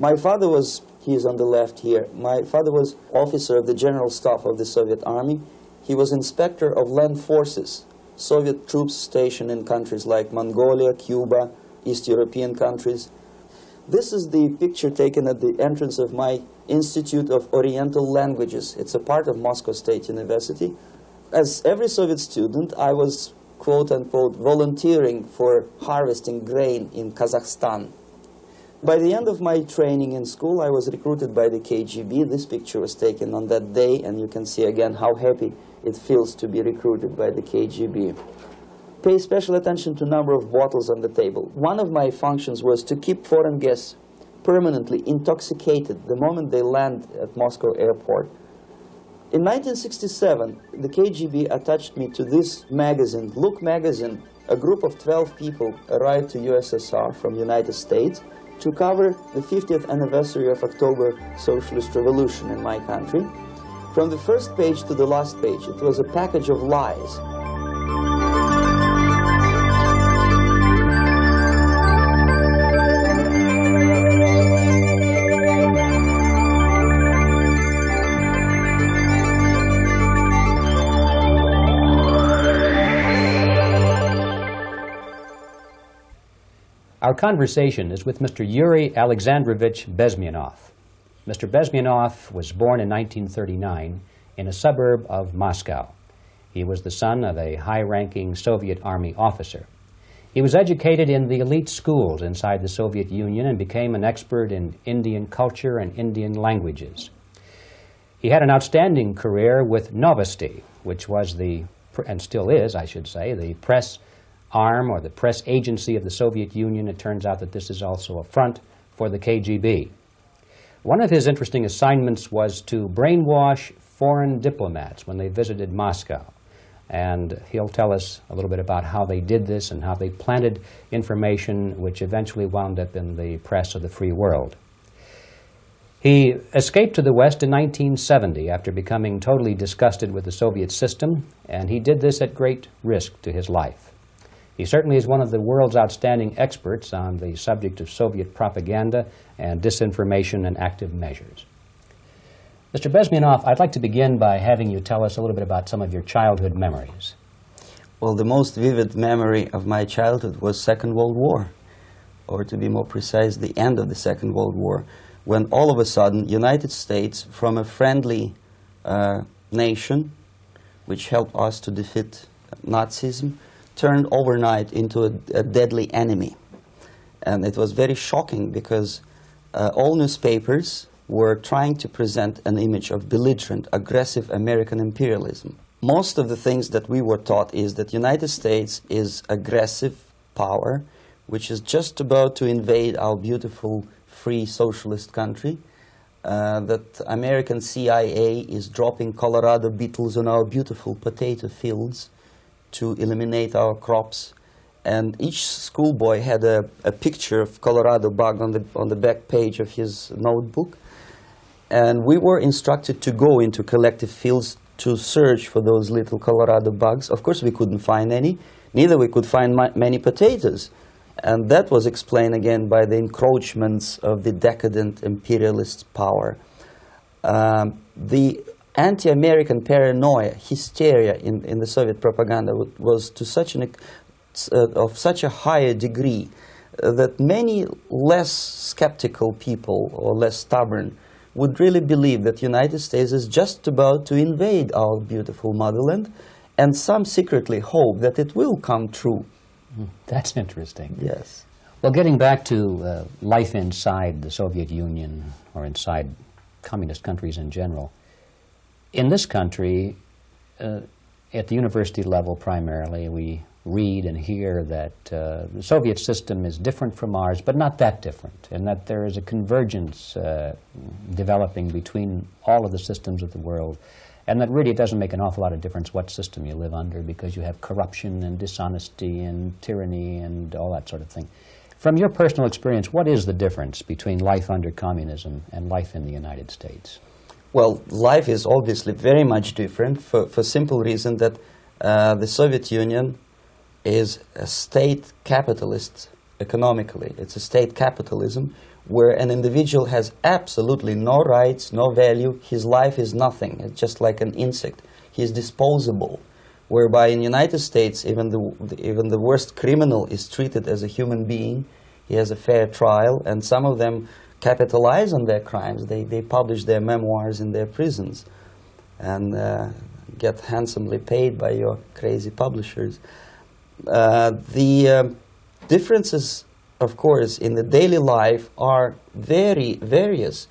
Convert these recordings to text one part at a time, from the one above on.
My father was, he's on the left here, my father was officer of the General Staff of the Soviet Army. He was inspector of land forces, Soviet troops stationed in countries like Mongolia, Cuba, East European countries. This is the picture taken at the entrance of my Institute of Oriental Languages. It's a part of Moscow State University. As every Soviet student, I was, quote-unquote, volunteering for harvesting grain in Kazakhstan. By the end of my training in school, I was recruited by the KGB. This picture was taken on that day, and you can see again how happy it feels to be recruited by the KGB. Pay special attention to number of bottles on the table. One of my functions was to keep foreign guests permanently intoxicated the moment they land at Moscow airport. In 1967, the KGB attached me to this magazine, Look magazine. A group of 12 people arrived to USSR from United States to cover the 50th anniversary of October Socialist Revolution in my country. From the first page to the last page, it was a package of lies. Our conversation is with Mr. Yuri Alexandrovich Bezmenov. Mr. Bezmenov was born in 1939 in a suburb of Moscow. He was the son of a high-ranking Soviet Army officer. He was educated in the elite schools inside the Soviet Union and became an expert in Indian culture and Indian languages. He had an outstanding career with Novosti, which was the, and still is, I should say, the press arm or the press agency of the Soviet Union. It turns out that this is also a front for the KGB. One of his interesting assignments was to brainwash foreign diplomats when they visited Moscow. And he'll tell us a little bit about how they did this and how they planted information which eventually wound up in the press of the free world. He escaped to the West in 1970 after becoming totally disgusted with the Soviet system, and he did this at great risk to his life. He certainly is one of the world's outstanding experts on the subject of Soviet propaganda and disinformation and active measures. Mr. Bezmenov, I'd like to begin by having you tell us a little bit about some of your childhood memories. Well, the most vivid memory of my childhood was Second World War, or to be more precise, the end of the Second World War, when all of a sudden United States, from a friendly nation, which helped us to defeat Nazism, turned overnight into a deadly enemy. And it was very shocking because all newspapers were trying to present an image of belligerent, aggressive American imperialism. Most of the things that we were taught is that United States is aggressive power, which is just about to invade our beautiful, free, socialist country, that American CIA is dropping Colorado beetles on our beautiful potato fields to eliminate our crops, and each schoolboy had a picture of Colorado bug on the back page of his notebook, and we were instructed to go into collective fields to search for those little Colorado bugs. Of course, we couldn't find any, neither we could find many potatoes, and that was explained again by the encroachments of the decadent imperialist power. The anti-American paranoia, hysteria in the Soviet propaganda was to such of such a higher degree that many less skeptical people or less stubborn would really believe that the United States is just about to invade our beautiful motherland, and some secretly hope that it will come true. That's interesting. Yes. Well, getting back to life inside the Soviet Union or inside communist countries in general, in this country, at the university level primarily, we read and hear that the Soviet system is different from ours, but not that different, and that there is a convergence developing between all of the systems of the world, and that really it doesn't make an awful lot of difference what system you live under because you have corruption and dishonesty and tyranny and all that sort of thing. From your personal experience, what is the difference between life under communism and life in the United States? Well, life is obviously very much different for simple reason that the Soviet Union is a state capitalist economically. It's a state capitalism where an individual has absolutely no rights, no value. His life is nothing. It's just like an insect. He's disposable. Whereby in the United States, even the worst criminal is treated as a human being. He has a fair trial, and some of them capitalize on their crimes. They publish their memoirs in their prisons and get handsomely paid by your crazy publishers. The differences, of course, in the daily life are very various,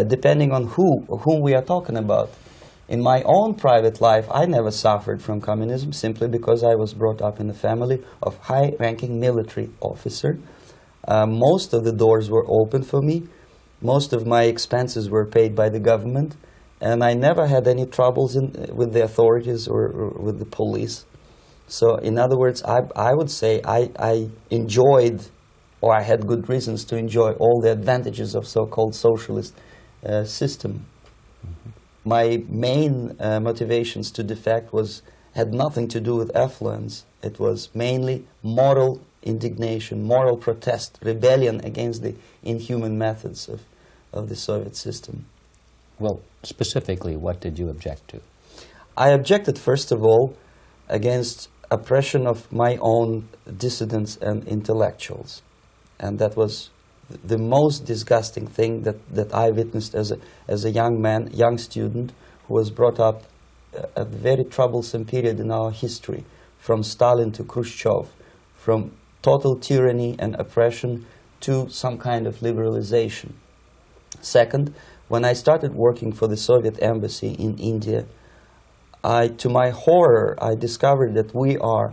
depending on whom we are talking about. In my own private life, I never suffered from communism simply because I was brought up in a family of high-ranking military officer. Most of the doors were open for me. Most of my expenses were paid by the government, and I never had any troubles with the authorities or with the police. So, in other words, I would say I enjoyed, or I had good reasons to enjoy, all the advantages of so-called socialist system. Mm-hmm. My main motivations to defect had nothing to do with affluence. It was mainly moral indignation, moral protest, rebellion against the inhuman methods of the Soviet system. Well, specifically, what did you object to? I objected, first of all, against oppression of my own dissidents and intellectuals. And that was the most disgusting thing that I witnessed as a young man, young student, who was brought up a very troublesome period in our history, from Stalin to Khrushchev, from total tyranny and oppression to some kind of liberalization. Second, when I started working for the Soviet embassy in India, to my horror, I discovered that we are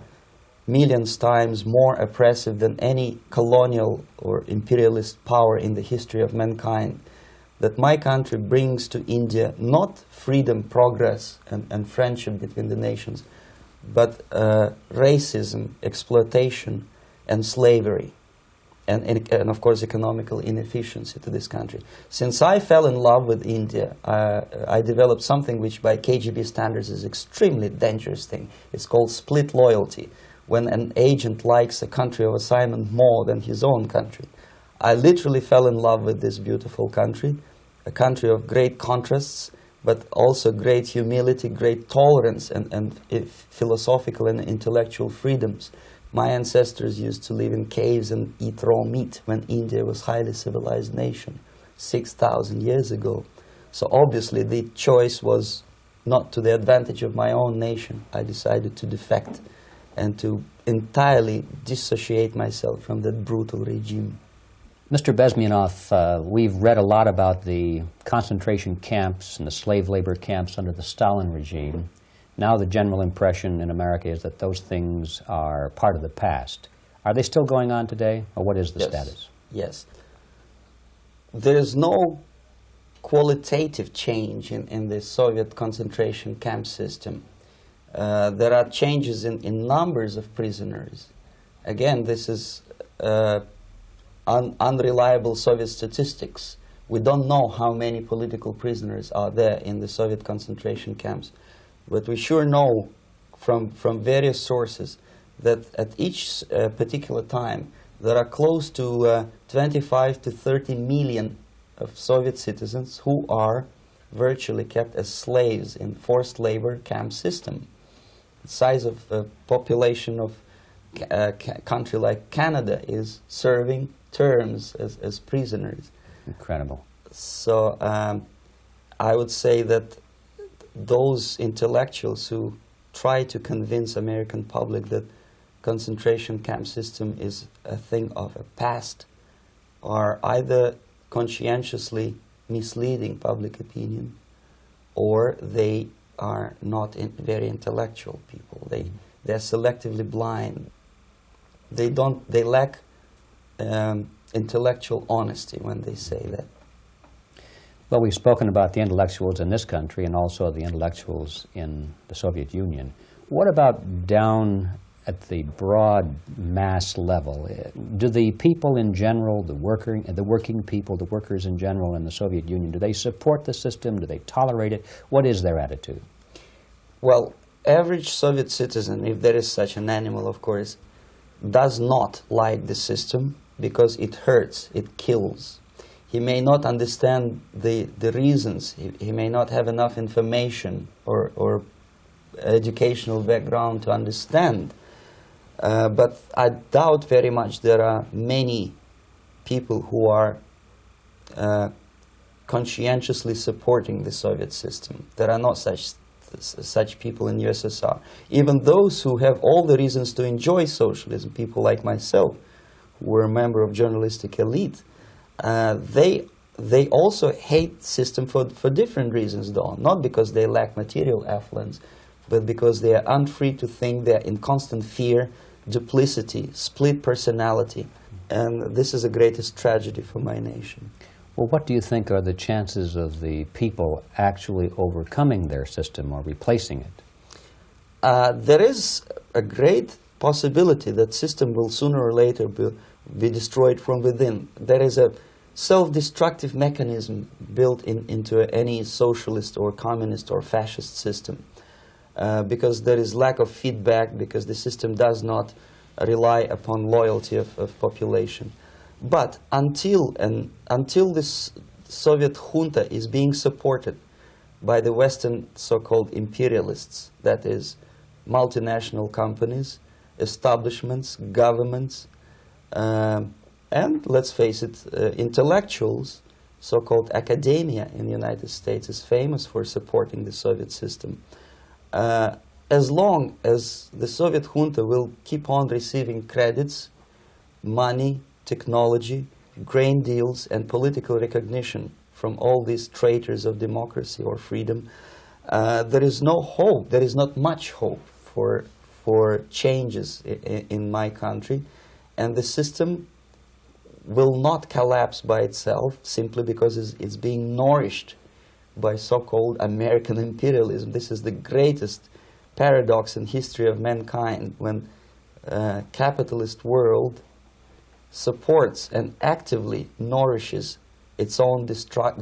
millions times more oppressive than any colonial or imperialist power in the history of mankind. That my country brings to India not freedom, progress, and friendship between the nations, but racism, exploitation, and slavery, and of course economical inefficiency to this country. Since I fell in love with India, I developed something which by KGB standards is extremely dangerous thing. It's called split loyalty, when an agent likes a country of assignment more than his own country. I literally fell in love with this beautiful country, a country of great contrasts, but also great humility, great tolerance, and philosophical and intellectual freedoms. My ancestors used to live in caves and eat raw meat when India was a highly civilized nation 6,000 years ago. So obviously the choice was not to the advantage of my own nation. I decided to defect and to entirely dissociate myself from that brutal regime. Mr. Bezmenov, we've read a lot about the concentration camps and the slave labor camps under the Stalin regime. Now the general impression in America is that those things are part of the past. Are they still going on today, or what is the status? Yes. There is no qualitative change in the Soviet concentration camp system. There are changes in numbers of prisoners. Again, this is unreliable Soviet statistics. We don't know how many political prisoners are there in the Soviet concentration camps. But we sure know from various sources that at each particular time there are close to 25 to 30 million of Soviet citizens who are virtually kept as slaves in forced labor camp system. The size of the population of a country like Canada is serving terms as prisoners. Incredible. So I would say that those intellectuals who try to convince American public that concentration camp system is a thing of a past are either conscientiously misleading public opinion, or they are not very intellectual people. They're selectively blind. They lack intellectual honesty when they say that. Well, we've spoken about the intellectuals in this country and also the intellectuals in the Soviet Union. What about down at the broad mass level? Do the people in general, the working people, the workers in general in the Soviet Union, do they support the system? Do they tolerate it? What is their attitude? Well, average Soviet citizen, if there is such an animal, of course, does not like the system because it hurts, it kills. He may not understand the reasons. He may not have enough information or educational background to understand. But I doubt very much there are many people who are conscientiously supporting the Soviet system. There are not such people in USSR. Even those who have all the reasons to enjoy socialism, people like myself, who were a member of journalistic elite, they also hate the system for different reasons, though. Not because they lack material affluence, but because they are unfree to think, they are in constant fear, duplicity, split personality. And this is the greatest tragedy for my nation. Well, what do you think are the chances of the people actually overcoming their system or replacing it? There is a great possibility that system will sooner or later be destroyed from within. There is a self-destructive mechanism built into any socialist or communist or fascist system, because there is lack of feedback, because the system does not rely upon loyalty of population. But until this Soviet junta is being supported by the Western so-called imperialists, that is, multinational companies, establishments, governments, and let's face it, intellectuals, so-called academia in the United States is famous for supporting the Soviet system. As long as the Soviet junta will keep on receiving credits, money, technology, grain deals, and political recognition from all these traitors of democracy or freedom, there is no hope, there is not much hope for changes in my country, and the system will not collapse by itself simply because it's being nourished by so-called American imperialism. This is the greatest paradox in history of mankind, when capitalist world supports and actively nourishes its own destructor.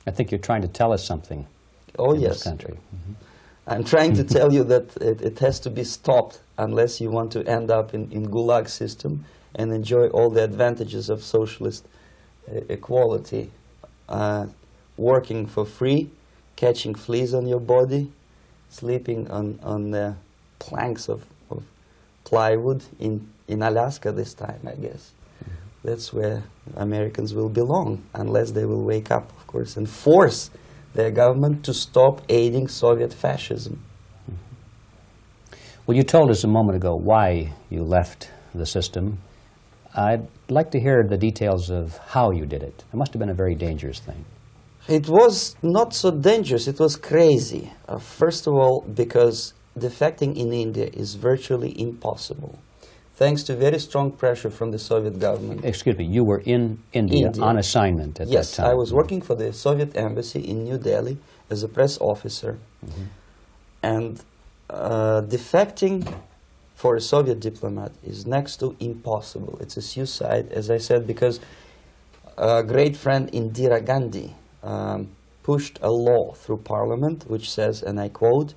I think you're trying to tell us something in this country. Mm-hmm. I'm trying to tell you that it has to be stopped unless you want to end up in Gulag system and enjoy all the advantages of socialist equality, working for free, catching fleas on your body, sleeping on the planks of plywood in Alaska this time, I guess. That's where Americans will belong, unless they will wake up, of course, and force their government to stop aiding Soviet fascism. Well, you told us a moment ago why you left the system. I'd like to hear the details of how you did it. It must have been a very dangerous thing. It was not so dangerous, it was crazy. First of all, because defecting in India is virtually impossible, thanks to very strong pressure from the Soviet government. Excuse me, you were in India on assignment at that time. Yes, I was working for the Soviet embassy in New Delhi as a press officer. Mm-hmm. And defecting for a Soviet diplomat is next to impossible. It's a suicide, as I said, because a great friend Indira Gandhi pushed a law through parliament which says, and I quote,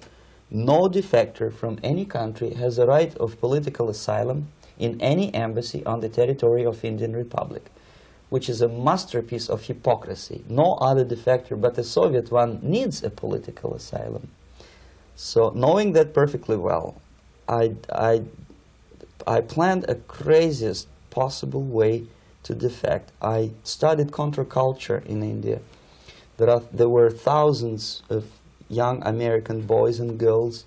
"No defector from any country has a right of political asylum in any embassy on the territory of Indian Republic," which is a masterpiece of hypocrisy. No other defector but the Soviet one needs a political asylum. So knowing that perfectly well, I planned a craziest possible way to defect. I studied counterculture in India. There were thousands of young American boys and girls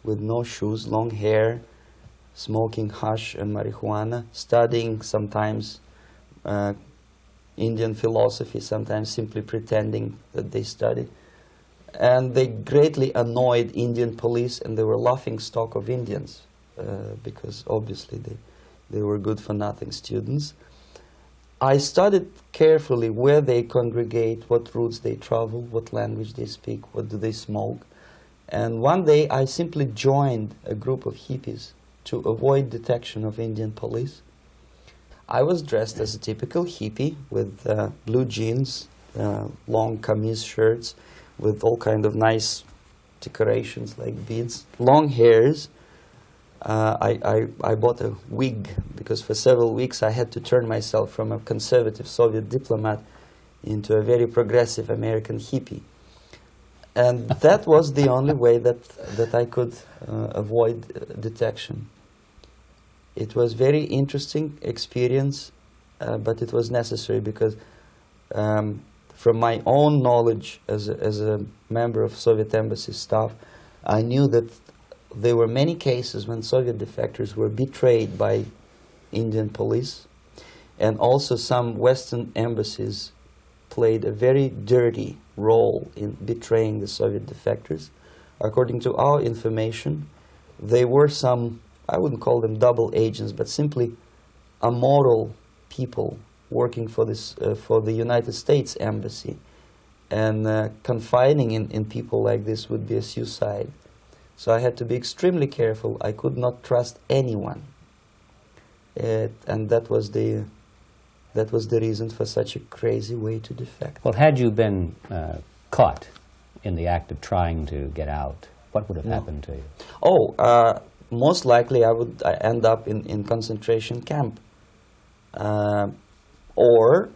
with no shoes, long hair, smoking hash and marijuana, studying sometimes Indian philosophy, sometimes simply pretending that they studied. And they greatly annoyed Indian police, and they were laughing stock of Indians because obviously they were good-for-nothing students. I studied carefully where they congregate, what routes they travel, what language they speak, what do they smoke. And one day I simply joined a group of hippies to avoid detection of Indian police. I was dressed as a typical hippie with blue jeans, long kameez shirts with all kind of nice decorations like beads, long hairs, I bought a wig because for several weeks I had to turn myself from a conservative Soviet diplomat into a very progressive American hippie. And that was the only way that I could avoid detection. It was very interesting experience, but it was necessary because from my own knowledge as a member of Soviet embassy staff, I knew that there were many cases when Soviet defectors were betrayed by Indian police, and also some Western embassies played a very dirty role in betraying the Soviet defectors. According to our information, they were some, I wouldn't call them double agents, but simply amoral people working for this for the United States embassy, and confiding in people like this would be a suicide. So I had to be extremely careful. I could not trust anyone, and that was the reason for such a crazy way to defect. Well, had you been caught in the act of trying to get out, what would have happened to you? Oh, most likely I would end up in concentration camp, or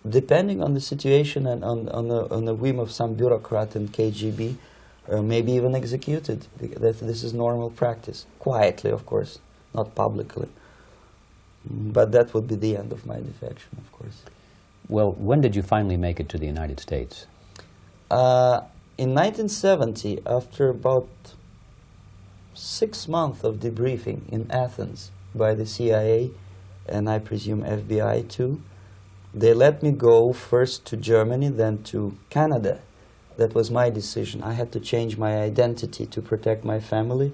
depending on the situation and on the whim of some bureaucrat in KGB, maybe even executed. This is normal practice, quietly, of course, not publicly. But that would be the end of my defection, of course. Well, when did you finally make it to the United States? In 1970, after about 6 months of debriefing in Athens by the CIA, and I presume FBI too, they let me go first to Germany, then to Canada. That was my decision. I had to change my identity to protect my family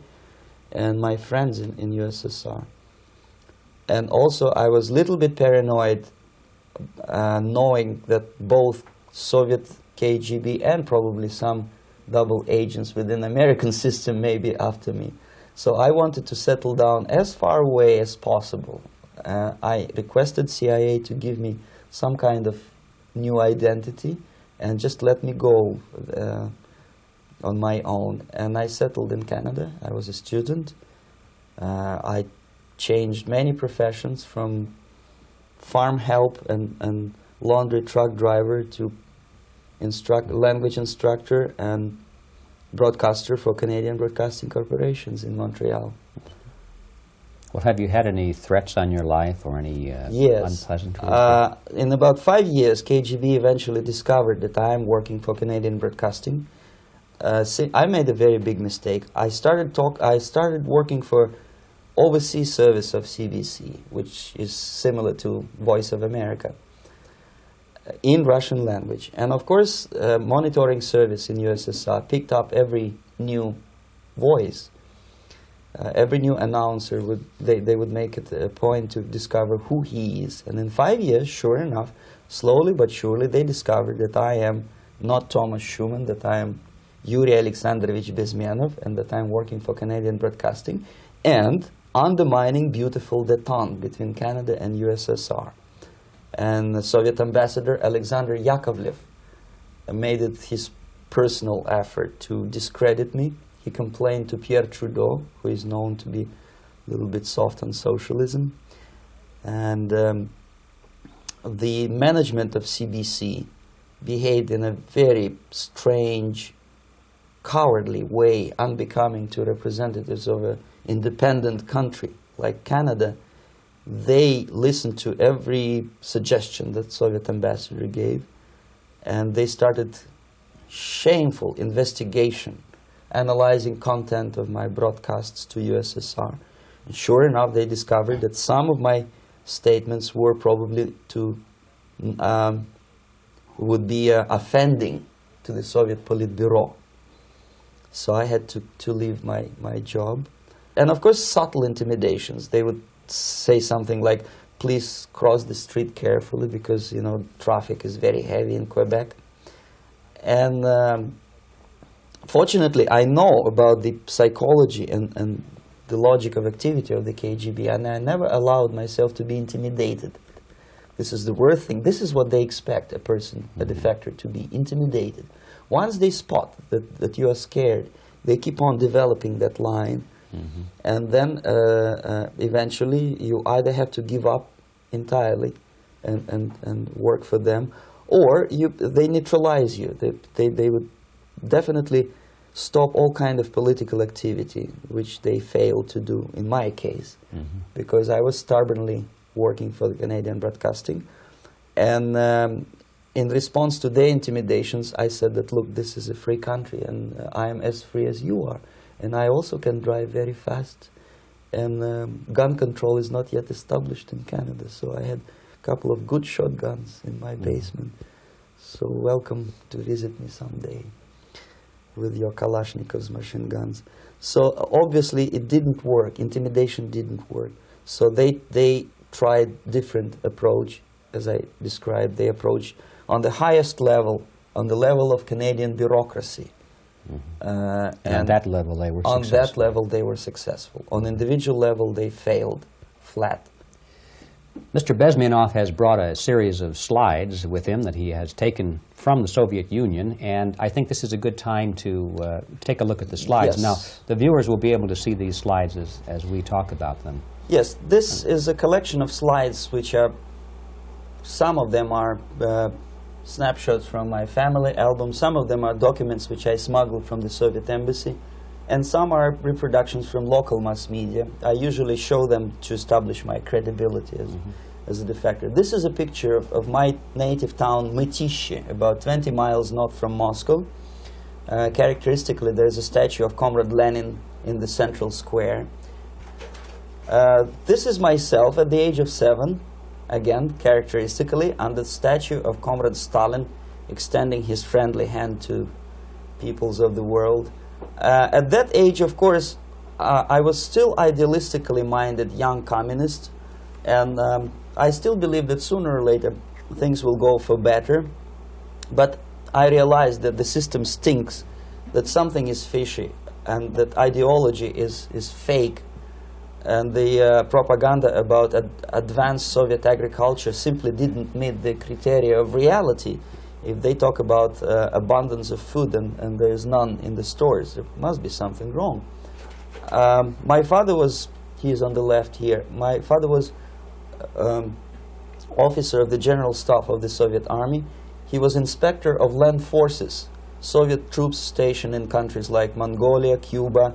and my friends in USSR. And also I was a little bit paranoid, knowing that both Soviet KGB and probably some double agents within the American system may be after me. So I wanted to settle down as far away as possible. I requested CIA to give me some kind of new identity and just let me go on my own. And I settled in Canada. I was a student. I changed many professions, from farm help and laundry truck driver to language instructor and broadcaster for Canadian Broadcasting Corporations in Montreal. Well, have you had any threats on your life or any unpleasant in about 5 years, KGB eventually discovered that I am working for Canadian Broadcasting. I made a very big mistake. I started working for overseas service of CBC, which is similar to Voice of America, in Russian language. And of course, monitoring service in USSR picked up every new voice. Every new announcer, they would make it a point to discover who he is. And in 5 years, sure enough, slowly but surely, they discovered that I am not Thomas Schumann, that I am Yuri Alexandrovich Bezmenov, and that I am working for Canadian Broadcasting, and undermining beautiful détente between Canada and USSR. And the Soviet ambassador Alexander Yakovlev made it his personal effort to discredit me. He complained to Pierre Trudeau, who is known to be a little bit soft on socialism. And the management of CBC behaved in a very strange, cowardly way, unbecoming to representatives of an independent country like Canada. They listened to every suggestion that Soviet ambassador gave, and they started shameful investigation, analyzing content of my broadcasts to USSR. And sure enough, they discovered that some of my statements were probably would be offending to the Soviet Politburo. So I had to leave my job. And of course, subtle intimidations. They would say something like, please cross the street carefully because, you know, traffic is very heavy in Quebec. And fortunately, I know about the psychology and the logic of activity of the KGB, and I never allowed myself to be intimidated. This is the worst thing. This is what they expect a person, a defector, to be intimidated. Once they spot that you are scared, they keep on developing that line And then eventually you either have to give up entirely and work for them, or they neutralize you. They would definitely stop all kind of political activity, which they failed to do in my case, because I was stubbornly working for the Canadian Broadcasting. And in response to their intimidations, I said that, look, this is a free country, and I am as free as you are. And I also can drive very fast. And gun control is not yet established in Canada, so I had a couple of good shotguns in my basement. So welcome to visit me someday with your Kalashnikovs machine guns. So obviously it didn't work. Intimidation didn't work. So they tried different approach, as I described. They approached on the highest level, on the level of Canadian bureaucracy. And on that level they were successful. On that level they were successful. On individual level they failed flat. Mr. Bezmenov has brought a series of slides with him that he has taken from the Soviet Union, and I think this is a good time to take a look at the slides. Yes. Now, the viewers will be able to see these slides as we talk about them. Yes, this is a collection of slides which are, some of them are snapshots from my family album, some of them are documents which I smuggled from the Soviet embassy, and some are reproductions from local mass media. I usually show them to establish my credibility as a defector. This is a picture of my native town, Mytishi, about 20 miles north from Moscow. Characteristically, there's a statue of Comrade Lenin in the central square. This is myself at the age of 7, again, characteristically, under the statue of Comrade Stalin, extending his friendly hand to peoples of the world. At that age, of course, I was still idealistically minded young communist, and I still believe that sooner or later things will go for better. But I realized that the system stinks, that something is fishy, and that ideology is fake, and the propaganda about advanced Soviet agriculture simply didn't meet the criteria of reality. If they talk about abundance of food and there is none in the stores, there must be something wrong. My father was, he is on the left here, my father was officer of the General Staff of the Soviet Army. He was inspector of land forces, Soviet troops stationed in countries like Mongolia, Cuba,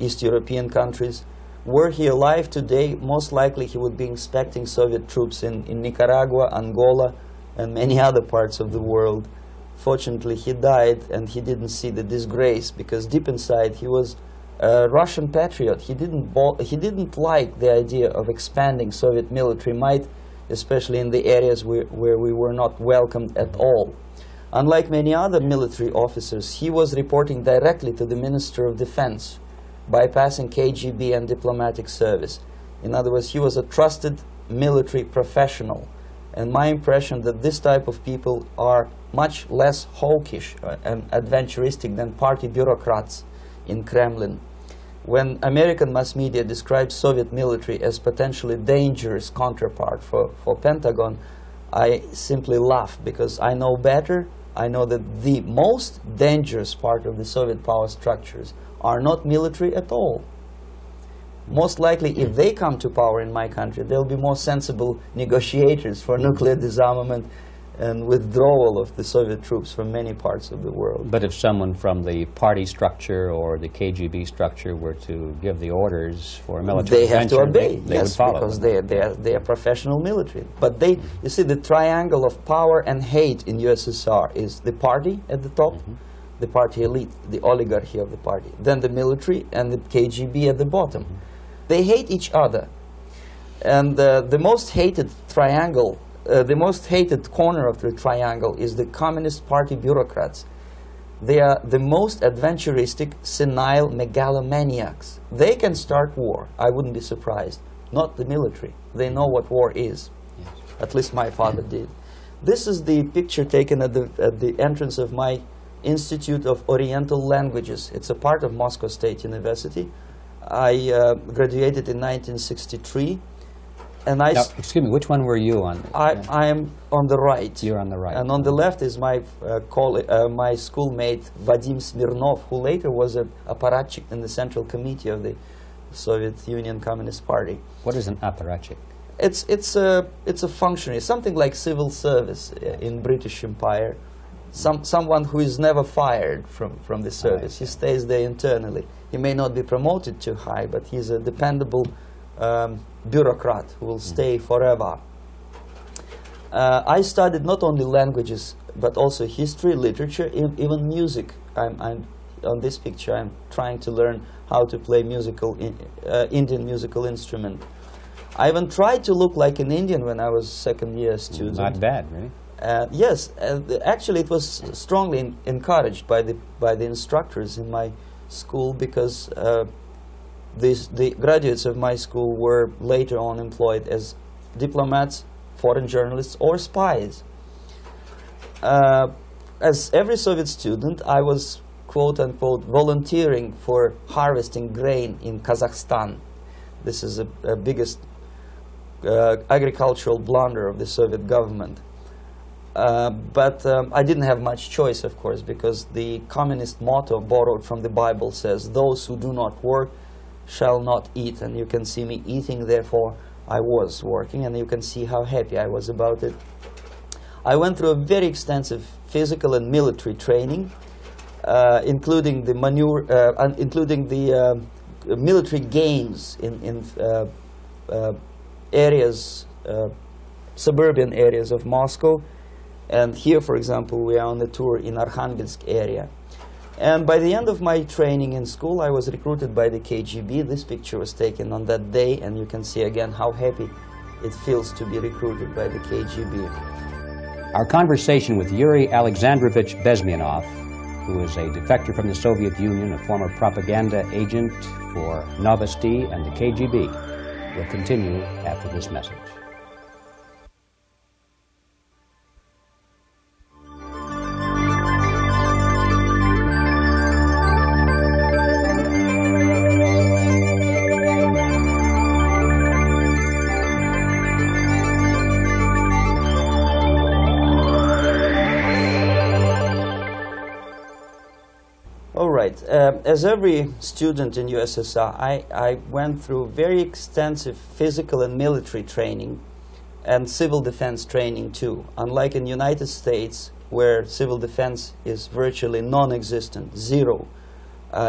East European countries. Were he alive today, most likely he would be inspecting Soviet troops in Nicaragua, Angola, and many other parts of the world. Fortunately, he died, and he didn't see the disgrace, because deep inside he was a Russian patriot. He didn't like the idea of expanding Soviet military might, especially in the areas where we were not welcomed at all. Unlike many other military officers, he was reporting directly to the Minister of Defense, bypassing KGB and diplomatic service. In other words, he was a trusted military professional. And my impression that this type of people are much less hawkish and adventuristic than party bureaucrats in Kremlin. When American mass media describes Soviet military as potentially dangerous counterpart for Pentagon, I simply laugh, because I know better. I know that the most dangerous part of the Soviet power structures are not military at all. Most likely, if they come to power in my country, they'll be more sensible negotiators for nuclear disarmament and withdrawal of the Soviet troops from many parts of the world. But if someone from the party structure or the KGB structure were to give the orders for a military they have to obey, they yes, would follow, because they are professional military. But they, you see, the triangle of power and hate in USSR is the party at the top, the party elite, the oligarchy of the party, then the military and the KGB at the bottom. They hate each other, and the most hated triangle, the most hated corner of the triangle is the Communist Party bureaucrats. They are the most adventuristic, senile megalomaniacs. They can start war, I wouldn't be surprised. Not the military. They know what war is. Yes. At least my father did. This is the picture taken at the entrance of my Institute of Oriental Languages. It's a part of Moscow State University. I graduated in 1963. And Now, excuse me, which one were you on? I am on the right. You're on the right. And on the left is my my schoolmate Vadim Smirnov, who later was an apparatchik in the Central Committee of the Soviet Union Communist Party. What is an apparatchik? It's a functionary, something like civil service in British Empire. Someone who is never fired from the service. He stays there internally. He may not be promoted too high, but he's a dependable bureaucrat who will stay forever. I studied not only languages, but also history, literature, even music. I'm on this picture, I'm trying to learn how to play Indian musical instrument. I even tried to look like an Indian when I was second-year student. Not bad, really. Yes, actually it was strongly encouraged by the instructors in my school, because the graduates of my school were later on employed as diplomats, foreign journalists, or spies. As every Soviet student, I was quote-unquote volunteering for harvesting grain in Kazakhstan. This is the biggest agricultural blunder of the Soviet government. But I didn't have much choice, of course, because the communist motto borrowed from the Bible says, "Those who do not work shall not eat." And you can see me eating, therefore I was working, and you can see how happy I was about it. I went through a very extensive physical and military training, including the military games in areas, suburban areas of Moscow. And here, for example, we are on the tour in Arkhangelsk area. And by the end of my training in school, I was recruited by the KGB. This picture was taken on that day, and you can see again how happy it feels to be recruited by the KGB. Our conversation with Yuri Alexandrovich Bezmenov, who is a defector from the Soviet Union, a former propaganda agent for Novosti and the KGB, will continue after this message. As every student in USSR, I went through very extensive physical and military training and civil defense training too. Unlike in the United States, where civil defense is virtually non-existent, zero.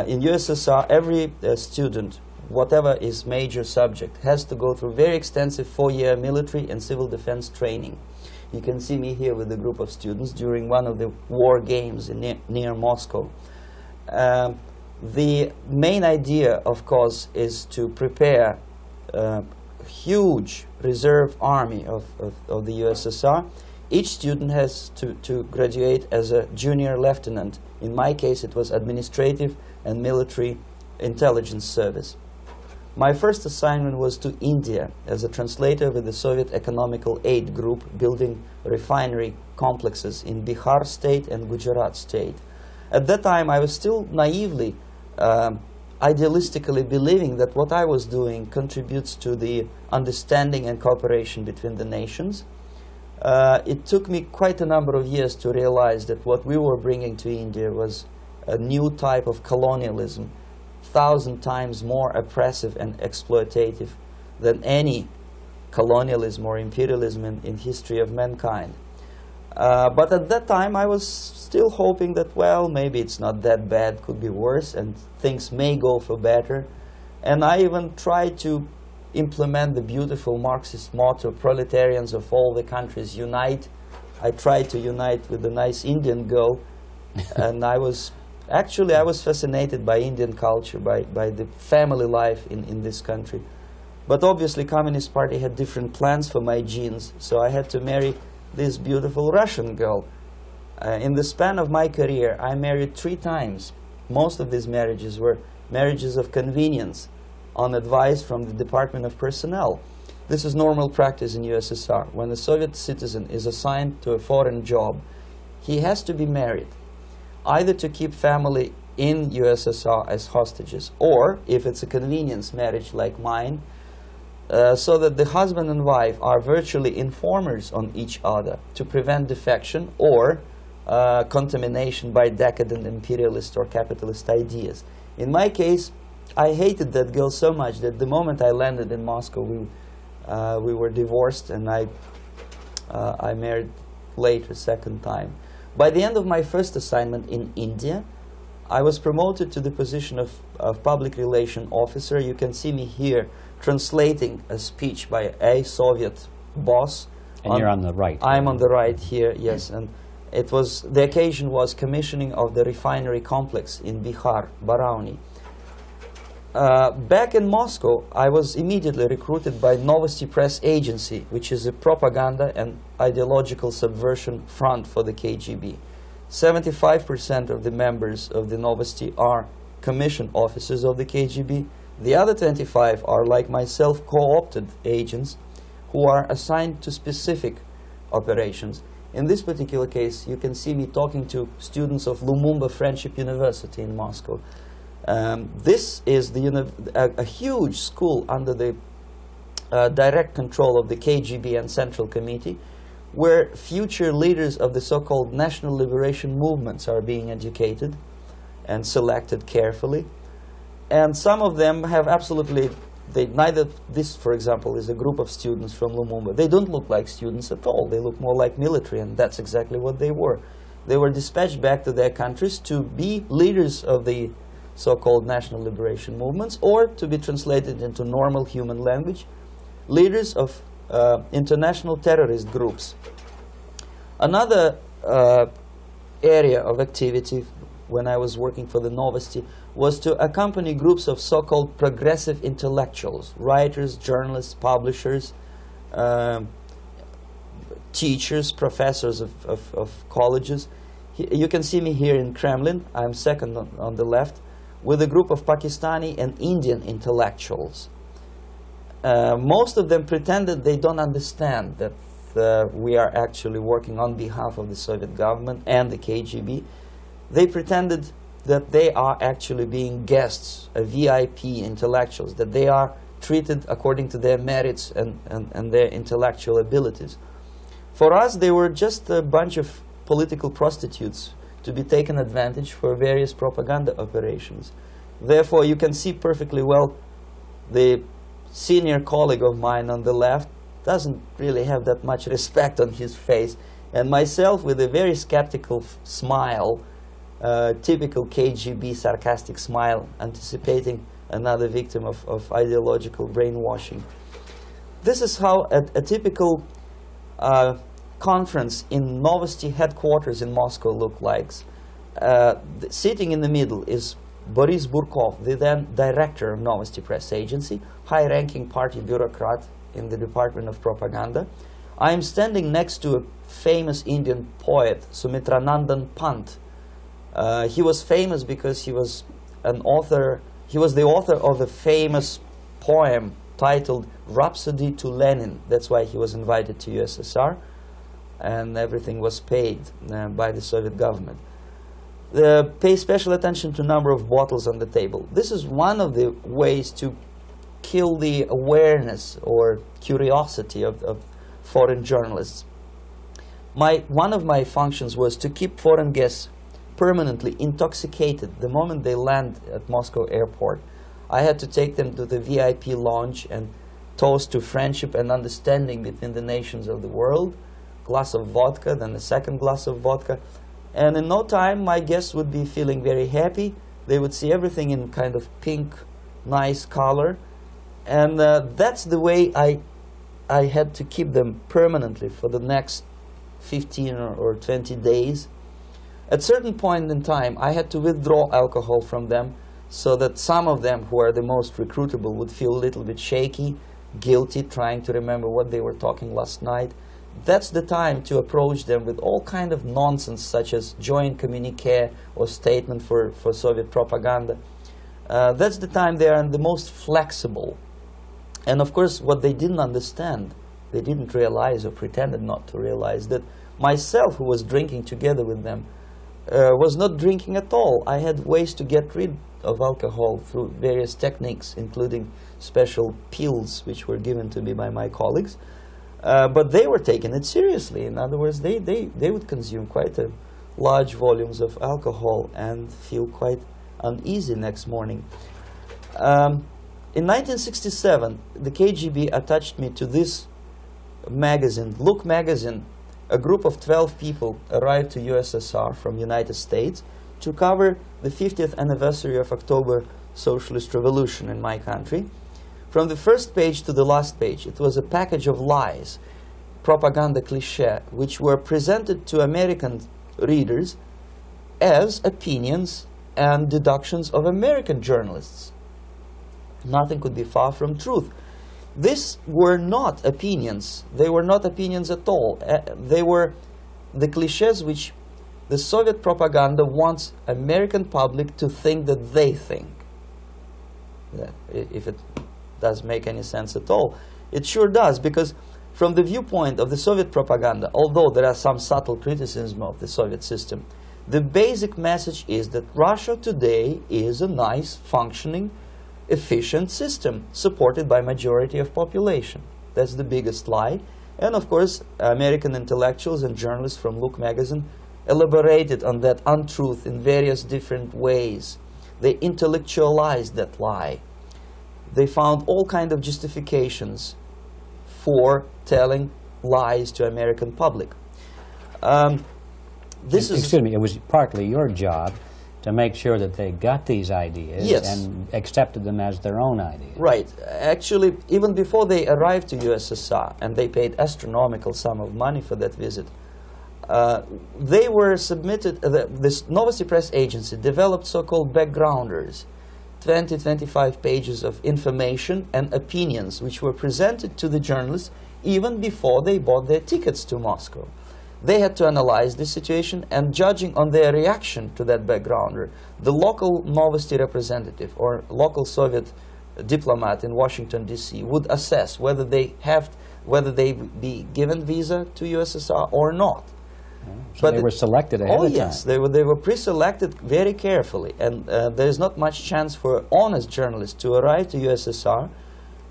In USSR, every student, whatever his major subject, has to go through very extensive 4-year military and civil defense training. You can see me here with a group of students during one of the war games near Moscow. The main idea, of course, is to prepare a huge reserve army of the USSR. Each student has to graduate as a junior lieutenant. In my case, it was administrative and military intelligence service. My first assignment was to India as a translator with the Soviet Economical Aid Group, building refinery complexes in Bihar state and Gujarat state. At that time, I was still naively, idealistically believing that what I was doing contributes to the understanding and cooperation between the nations. It took me quite a number of years to realize that what we were bringing to India was a new type of colonialism, 1,000 times more oppressive and exploitative than any colonialism or imperialism in history of mankind. But at that time, I was still hoping that, well, maybe it's not that bad, could be worse, and things may go for better. And I even tried to implement the beautiful Marxist motto, proletarians of all the countries unite. I tried to unite with a nice Indian girl, and I was fascinated by Indian culture, by the family life in this country. But obviously, Communist Party had different plans for my genes, so I had to marry this beautiful Russian girl. In the span of my career, I married 3 times. Most of these marriages were marriages of convenience, on advice from the Department of Personnel. This is normal practice in USSR. When a Soviet citizen is assigned to a foreign job, he has to be married, either to keep family in USSR as hostages, or, if it's a convenience marriage like mine, so that the husband and wife are virtually informers on each other to prevent defection or contamination by decadent imperialist or capitalist ideas. In my case, I hated that girl so much that the moment I landed in Moscow, we were divorced, and I married later, second time. By the end of my first assignment in India, I was promoted to the position of public relation officer. You can see me here translating a speech by a Soviet boss. And you're on the right. I'm on the right here, yes. And it was, the occasion was commissioning of the refinery complex in Bihar, Barauni. Back in Moscow, I was immediately recruited by Novosti Press Agency, which is a propaganda and ideological subversion front for the KGB. 75% of the members of the Novosti are commissioned officers of the KGB. The other 25 are, like myself, co-opted agents who are assigned to specific operations. In this particular case, you can see me talking to students of Lumumba Friendship University in Moscow. This is a huge school under the direct control of the KGB and Central Committee, where future leaders of the so-called national liberation movements are being educated and selected carefully. And some of them have absolutely, this, for example, is a group of students from Lumumba. They don't look like students at all. They look more like military, and that's exactly what they were. They were dispatched back to their countries to be leaders of the so-called national liberation movements, or to be translated into normal human language, leaders of international terrorist groups. Another area of activity when I was working for the Novosti was to accompany groups of so-called progressive intellectuals, writers, journalists, publishers, teachers, professors of colleges. You can see me here in Kremlin. I'm second on the left, with a group of Pakistani and Indian intellectuals. Most of them pretended they don't understand that we are actually working on behalf of the Soviet government and the KGB. They pretended that they are actually being guests, VIP intellectuals, that they are treated according to their merits and their intellectual abilities. For us, they were just a bunch of political prostitutes to be taken advantage for various propaganda operations. Therefore, you can see perfectly well the senior colleague of mine on the left doesn't really have that much respect on his face, and myself with a very skeptical smile, typical KGB sarcastic smile, anticipating another victim of ideological brainwashing. This is how a typical conference in Novosti headquarters in Moscow looked like. Sitting in the middle is Boris Burkov, the then director of Novosti Press Agency, high-ranking party bureaucrat in the Department of Propaganda. I am standing next to a famous Indian poet, Sumitranandan Pant. He was famous because he was an author. He was the author of a famous poem titled Rhapsody to Lenin. That's why he was invited to USSR, and everything was paid by the Soviet government. Pay special attention to number of bottles on the table. This is one of the ways to kill the awareness or curiosity of foreign journalists. One of my functions was to keep foreign guests permanently intoxicated the moment they land at Moscow airport. I had to take them to the VIP lounge and toast to friendship and understanding between the nations of the world. Glass of vodka, then a second glass of vodka. And in no time, my guests would be feeling very happy. They would see everything in kind of pink, nice color. And that's the way I had to keep them permanently for the next 15 or 20 days. At a certain point in time, I had to withdraw alcohol from them so that some of them, who are the most recruitable, would feel a little bit shaky, guilty, trying to remember what they were talking last night. That's the time to approach them with all kind of nonsense, such as joint communique or statement for Soviet propaganda. That's the time they are the most flexible. And of course, what they didn't understand, they didn't realize or pretended not to realize, that myself, who was drinking together with them, was not drinking at all. I had ways to get rid of alcohol through various techniques, including special pills which were given to me by my colleagues. But they were taking it seriously. In other words, they would consume quite large volumes of alcohol and feel quite uneasy next morning. In 1967, the KGB attached me to this magazine, Look magazine. A group of 12 people arrived to USSR from United States to cover the 50th anniversary of October Socialist Revolution in my country. From the first page to the last page, it was a package of lies, propaganda cliché, which were presented to American readers as opinions and deductions of American journalists. Nothing could be far from truth. These were not opinions. They were not opinions at all. They were the clichés which the Soviet propaganda wants American public to think that they think. If it does make any sense at all. It sure does, because from the viewpoint of the Soviet propaganda, although there are some subtle criticism of the Soviet system, the basic message is that Russia today is a nice, functioning, efficient system supported by majority of population. That's the biggest lie. And of course, American intellectuals and journalists from Look magazine elaborated on that untruth in various different ways. They intellectualized that lie. They found all kinds of justifications for telling lies to American public. Excuse me, it was partly your job to make sure that they got these ideas, yes, and accepted them as their own ideas. Right. Actually, even before they arrived to USSR, and they paid astronomical sum of money for that visit, they were submitted, this Novosti Press Agency developed so-called backgrounders, 20-25 pages of information and opinions which were presented to the journalists even before they bought their tickets to Moscow. They had to analyze the situation, and judging on their reaction to that backgrounder, the local Novosti representative or local Soviet diplomat in Washington, D.C. would assess whether they be given visa to USSR or not. So but they were selected ahead of time. Oh yes, they were pre-selected very carefully, and there is not much chance for honest journalists to arrive to USSR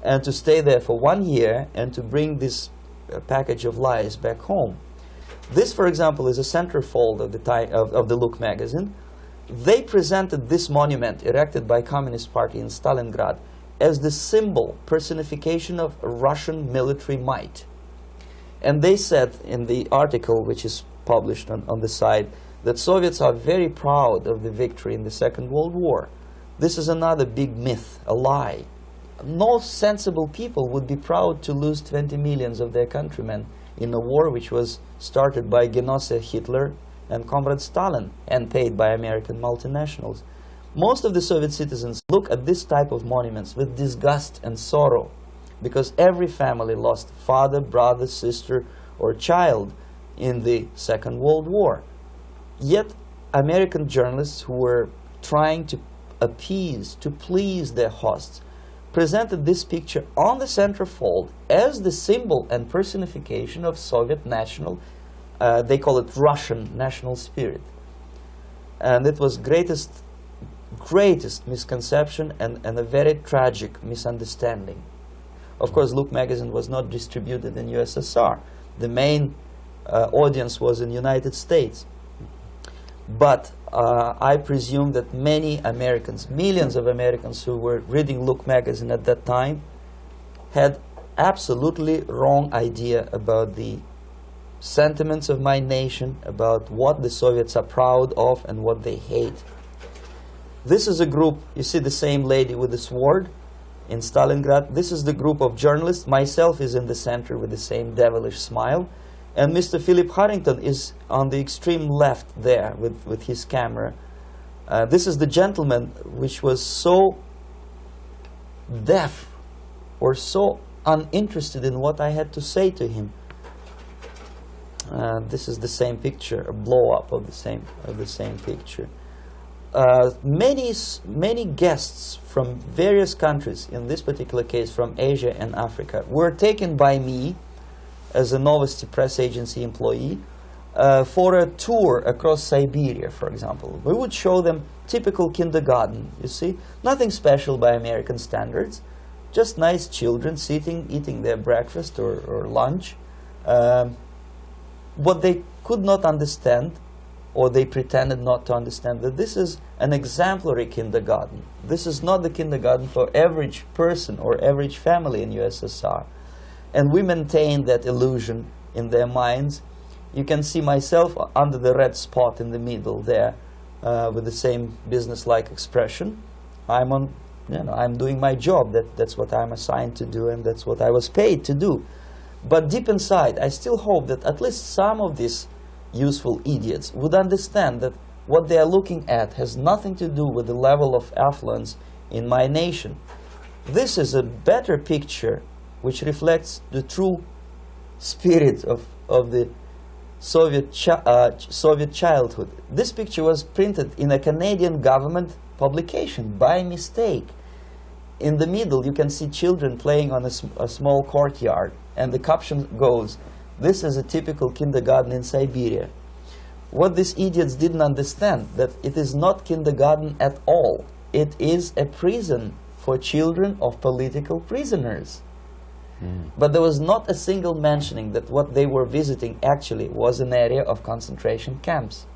and to stay there for 1 year and to bring this package of lies back home. This, for example, is a centerfold of the Look magazine. They presented this monument erected by Communist Party in Stalingrad as the symbol, personification of Russian military might. And they said in the article, which is published on the site, that Soviets are very proud of the victory in the Second World War. This is another big myth, a lie. No sensible people would be proud to lose 20 millions of their countrymen in a war which was started by Genoese Hitler and Comrade Stalin and paid by American multinationals. Most of the Soviet citizens look at this type of monuments with disgust and sorrow, because every family lost father, brother, sister, or child in the Second World War. Yet American journalists who were trying to appease, to please their hosts, presented this picture on the centerfold as the symbol and personification of Soviet national, they call it Russian national spirit. And it was greatest misconception and a very tragic misunderstanding. Of course, Look magazine was not distributed in USSR. The main audience was in the United States. But I presume that many Americans, millions of Americans who were reading Look magazine at that time, had absolutely wrong idea about the sentiments of my nation, about what the Soviets are proud of and what they hate. This is a group, you see the same lady with the sword in Stalingrad. This is the group of journalists. Myself is in the center with the same devilish smile. And Mr. Philip Harrington is on the extreme left there with his camera. This is the gentleman which was so deaf or so uninterested in what I had to say to him. This is the same picture, a blow-up of the same picture. Many guests from various countries, in this particular case from Asia and Africa, were taken by me as a Novosti Press Agency employee for a tour across Siberia, for example. We would show them typical kindergarten, you see, nothing special by American standards, just nice children sitting, eating their breakfast or lunch. What they could not understand, or they pretended not to understand, that this is an exemplary kindergarten. This is not the kindergarten for average person or average family in USSR. And we maintain that illusion in their minds. You can see myself under the red spot in the middle there, with the same business-like expression. I'm doing my job. That's what I'm assigned to do, and that's what I was paid to do. But deep inside, I still hope that at least some of these useful idiots would understand that what they are looking at has nothing to do with the level of affluence in my nation. This is a better picture which reflects the true spirit of the Soviet childhood. This picture was printed in a Canadian government publication by mistake. In the middle, you can see children playing on a small courtyard, and the caption goes, "This is a typical kindergarten in Siberia." What these idiots didn't understand, that it is not kindergarten at all. It is a prison for children of political prisoners. But there was not a single mentioning that what they were visiting actually was an area of concentration camps.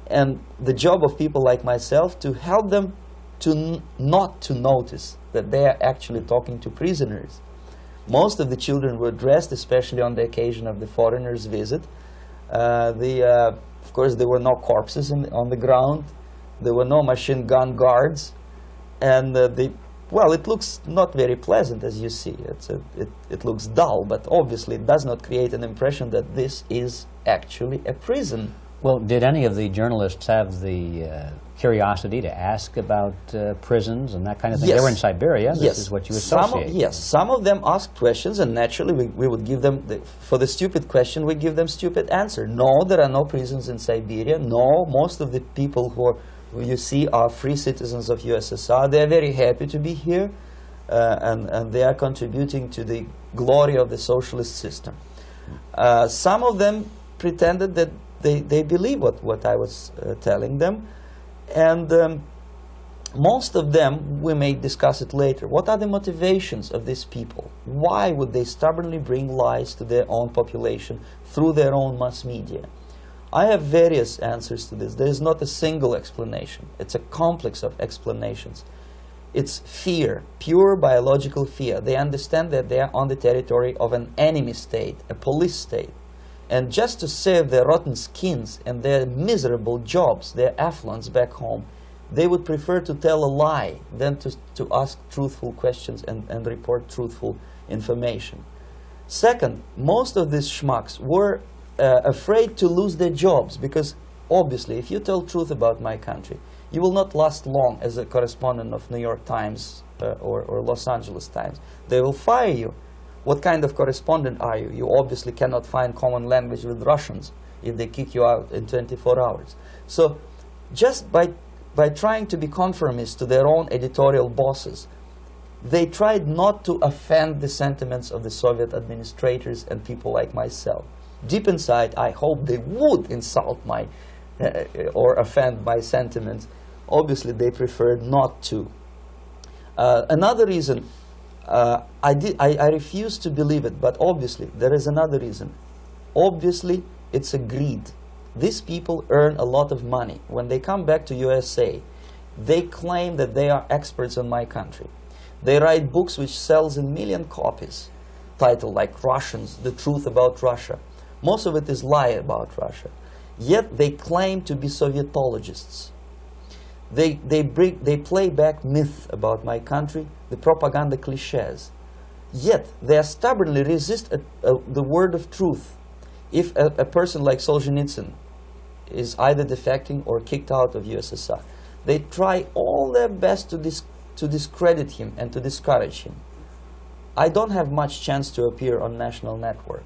And the job of people like myself to help them to not to notice that they are actually talking to prisoners. Most of the children were dressed, especially on the occasion of the foreigners' visit. Of course, there were no corpses on the ground. There were no machine gun guards. And well, it looks not very pleasant, as you see. It looks dull, but obviously it does not create an impression that this is actually a prison. Well, did any of the journalists have the curiosity to ask about prisons and that kind of thing? Yes. They were in Siberia. This yes. is what you associate. Yes, some of them asked questions, and naturally we would give them, for the stupid question, we give them stupid answer. No, there are no prisons in Siberia. No, most of the people who you see are free citizens of USSR. They are very happy to be here, and they are contributing to the glory of the socialist system. Some of them pretended that they believe what I was telling them, and most of them, we may discuss it later, what are the motivations of these people? Why would they stubbornly bring lies to their own population through their own mass media? I have various answers to this. There is not a single explanation. It's a complex of explanations. It's fear, pure biological fear. They understand that they are on the territory of an enemy state, a police state. And just to save their rotten skins and their miserable jobs, their affluence back home, they would prefer to tell a lie than to ask truthful questions and report truthful information. Second, most of these schmucks were afraid to lose their jobs, because obviously if you tell truth about my country, you will not last long as a correspondent of New York Times or Los Angeles Times. They will fire you. What kind of correspondent are you? You obviously cannot find common language with Russians if they kick you out in 24 hours. So just by trying to be conformist to their own editorial bosses, they tried not to offend the sentiments of the Soviet administrators and people like myself. Deep inside, I hope they would insult my or offend my sentiments. Obviously, they preferred not to. Another reason, I refuse to believe it, but obviously, there is another reason. Obviously, it's a greed. These people earn a lot of money. When they come back to USA, they claim that they are experts on my country. They write books which sells in million copies, titled like Russians, The Truth About Russia. Most of it is lie about Russia. Yet they claim to be Sovietologists. They play back myth about my country, the propaganda cliches. Yet they stubbornly resist the word of truth. If a person like Solzhenitsyn is either defecting or kicked out of USSR, they try all their best to discredit him and to discourage him. I don't have much chance to appear on national network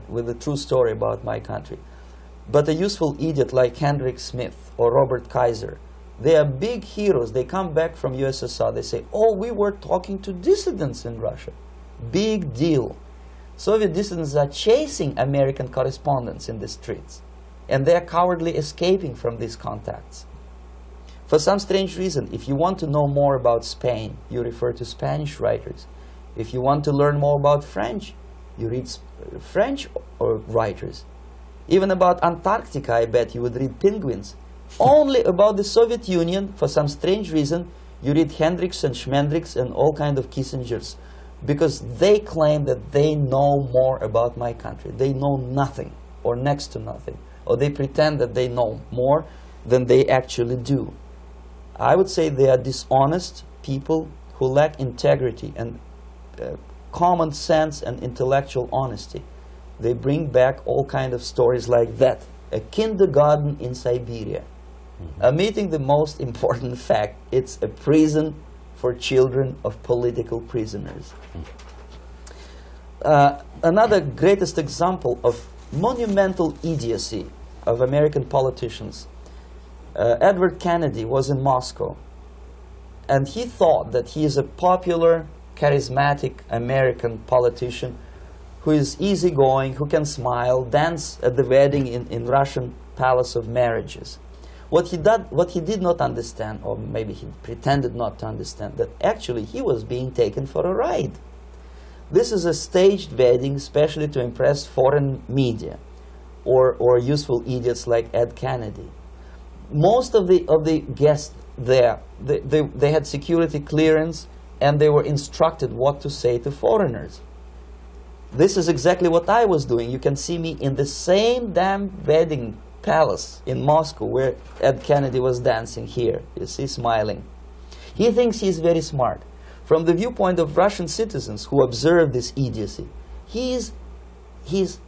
with a true story about my country. But a useful idiot like Hendrik Smith or Robert Kaiser, they are big heroes. They come back from USSR. They say, oh, we were talking to dissidents in Russia. Big deal. Soviet dissidents are chasing American correspondents in the streets, and they are cowardly escaping from these contacts. For some strange reason, if you want to know more about Spain, you refer to Spanish writers. If you want to learn more about French, you read French writers. Even about Antarctica, I bet you would read Penguins. Only about the Soviet Union, for some strange reason, you read Hendricks and Schmendricks and all kind of Kissingers, because they claim that they know more about my country. They know nothing, or next to nothing, or they pretend that they know more than they actually do. I would say they are dishonest people who lack integrity and common sense and intellectual honesty. They bring back all kind of stories like that. A kindergarten in Siberia. Omitting the most important fact, it's a prison for children of political prisoners. Another greatest example of monumental idiocy of American politicians. Edward Kennedy was in Moscow, and he thought that he is a popular, charismatic American politician who is easygoing, who can smile, dance at the wedding in Russian Palace of Marriages. What he did not understand, or maybe he pretended not to understand, that actually he was being taken for a ride. This is a staged wedding, especially to impress foreign media or useful idiots like Ed Kennedy. Most of the guests there, they had security clearance, and they were instructed what to say to foreigners. This is exactly what I was doing. You can see me in the same damn wedding palace in Moscow where Ed Kennedy was dancing here. You see, smiling. He thinks he's very smart. From the viewpoint of Russian citizens who observe this idiocy, he's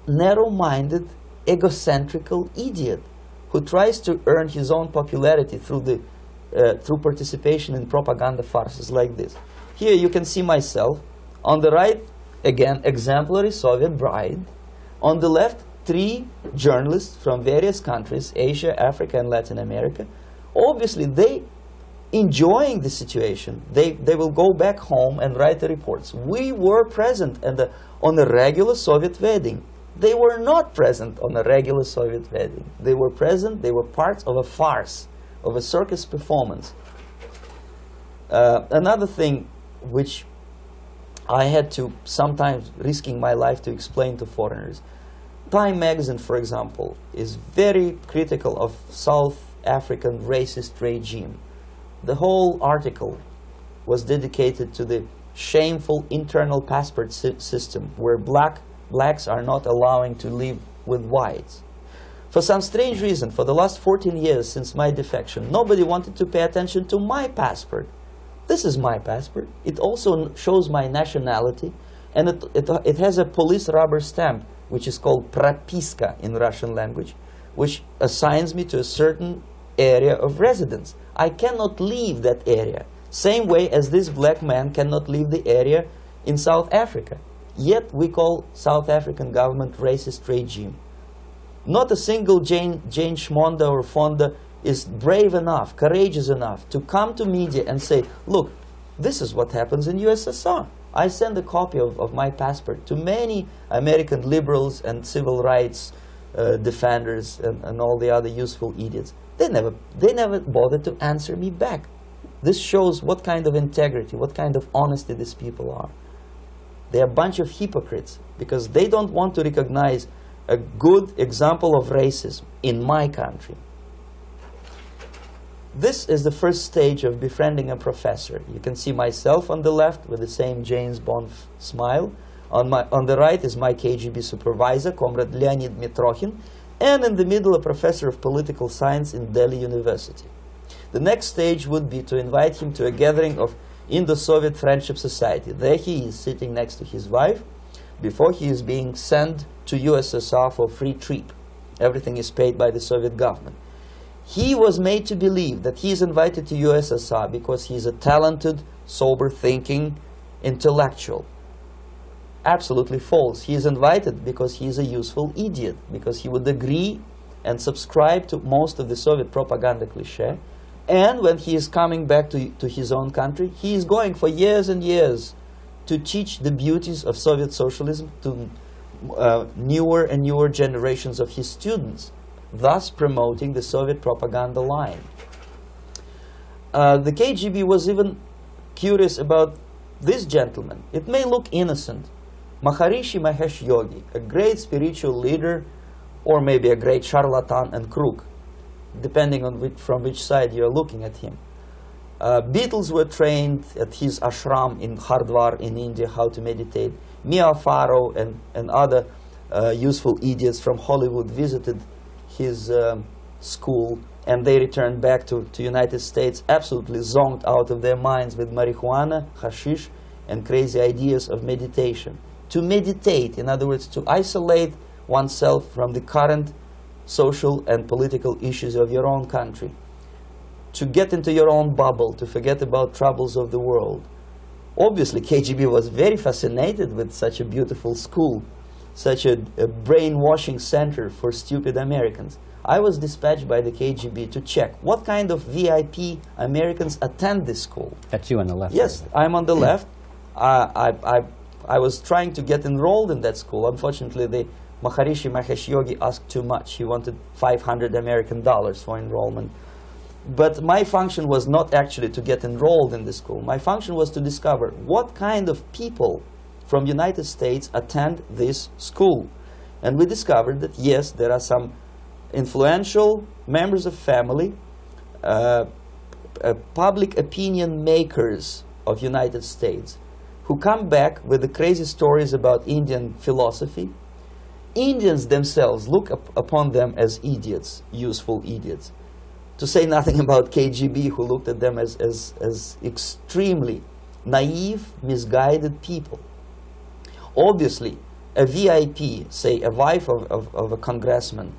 narrow-minded, egocentrical idiot who tries to earn his own popularity through participation in propaganda farces like this. Here you can see myself. On the right, again, exemplary Soviet bride. On the left, 3 journalists from various countries, Asia, Africa, and Latin America. Obviously, they enjoying the situation. They will go back home and write the reports. We were present on a regular Soviet wedding. They were not present on a regular Soviet wedding. They were present, they were parts of a farce, of a circus performance. Another thing which I had to sometimes risking my life to explain to foreigners. Time magazine, for example, is very critical of South African racist regime. The whole article was dedicated to the shameful internal passport system where blacks are not allowing to live with whites. For some strange reason, for the last 14 years since my defection, nobody wanted to pay attention to my passport. This is my passport. It also shows my nationality, and it has a police rubber stamp, which is called propiska in Russian language, which assigns me to a certain area of residence. I cannot leave that area, same way as this black man cannot leave the area in South Africa. Yet we call South African government racist regime. Not a single Jane Schmonda or Fonda is brave enough, courageous enough to come to media and say, look, this is what happens in USSR. I send a copy of my passport to many American liberals and civil rights defenders and all the other useful idiots. They never bothered to answer me back. This shows what kind of integrity, what kind of honesty these people are. They're a bunch of hypocrites because they don't want to recognize a good example of racism in my country. This is the first stage of befriending a professor. You can see myself on the left with the same James Bond smile. On the right is my KGB supervisor, Comrade Leonid Mitrokhin, and in the middle a professor of political science in Delhi University. The next stage would be to invite him to a gathering of Indo-Soviet Friendship Society. There he is sitting next to his wife before he is being sent to USSR for free trip. Everything is paid by the Soviet government. He was made to believe that he is invited to USSR because he is a talented, sober-thinking intellectual. Absolutely false. He is invited because he is a useful idiot, because he would agree and subscribe to most of the Soviet propaganda cliché. And when he is coming back to his own country, he is going for years and years to teach the beauties of Soviet socialism to newer and newer generations of his students, thus promoting the Soviet propaganda line. The KGB was even curious about this gentleman. It may look innocent. Maharishi Mahesh Yogi, a great spiritual leader, or maybe a great charlatan and crook, depending on from which side you're looking at him. Beatles were trained at his ashram in Hardwar in India how to meditate. Mia Farrow and other useful idiots from Hollywood visited his school, and they returned back to United States absolutely zonked out of their minds with marijuana, hashish, and crazy ideas of meditation. To meditate, in other words, to isolate oneself from the current social and political issues of your own country, to get into your own bubble, to forget about troubles of the world. Obviously, KGB was very fascinated with such a beautiful school, such a brainwashing center for stupid Americans. I was dispatched by the KGB to check what kind of VIP Americans attend this school. That's you on the left. Yes, I'm on the left. I was trying to get enrolled in that school. Unfortunately, the Maharishi Mahesh Yogi asked too much. He wanted $500 American for enrollment. But my function was not actually to get enrolled in the school. My function was to discover what kind of people from United States attend this school. And we discovered that, yes, there are some influential members of family, public opinion makers of United States, who come back with the crazy stories about Indian philosophy. Indians themselves look upon them as idiots, useful idiots. To say nothing about KGB, who looked at them as extremely naive, misguided people. Obviously, a VIP, say a wife of a congressman,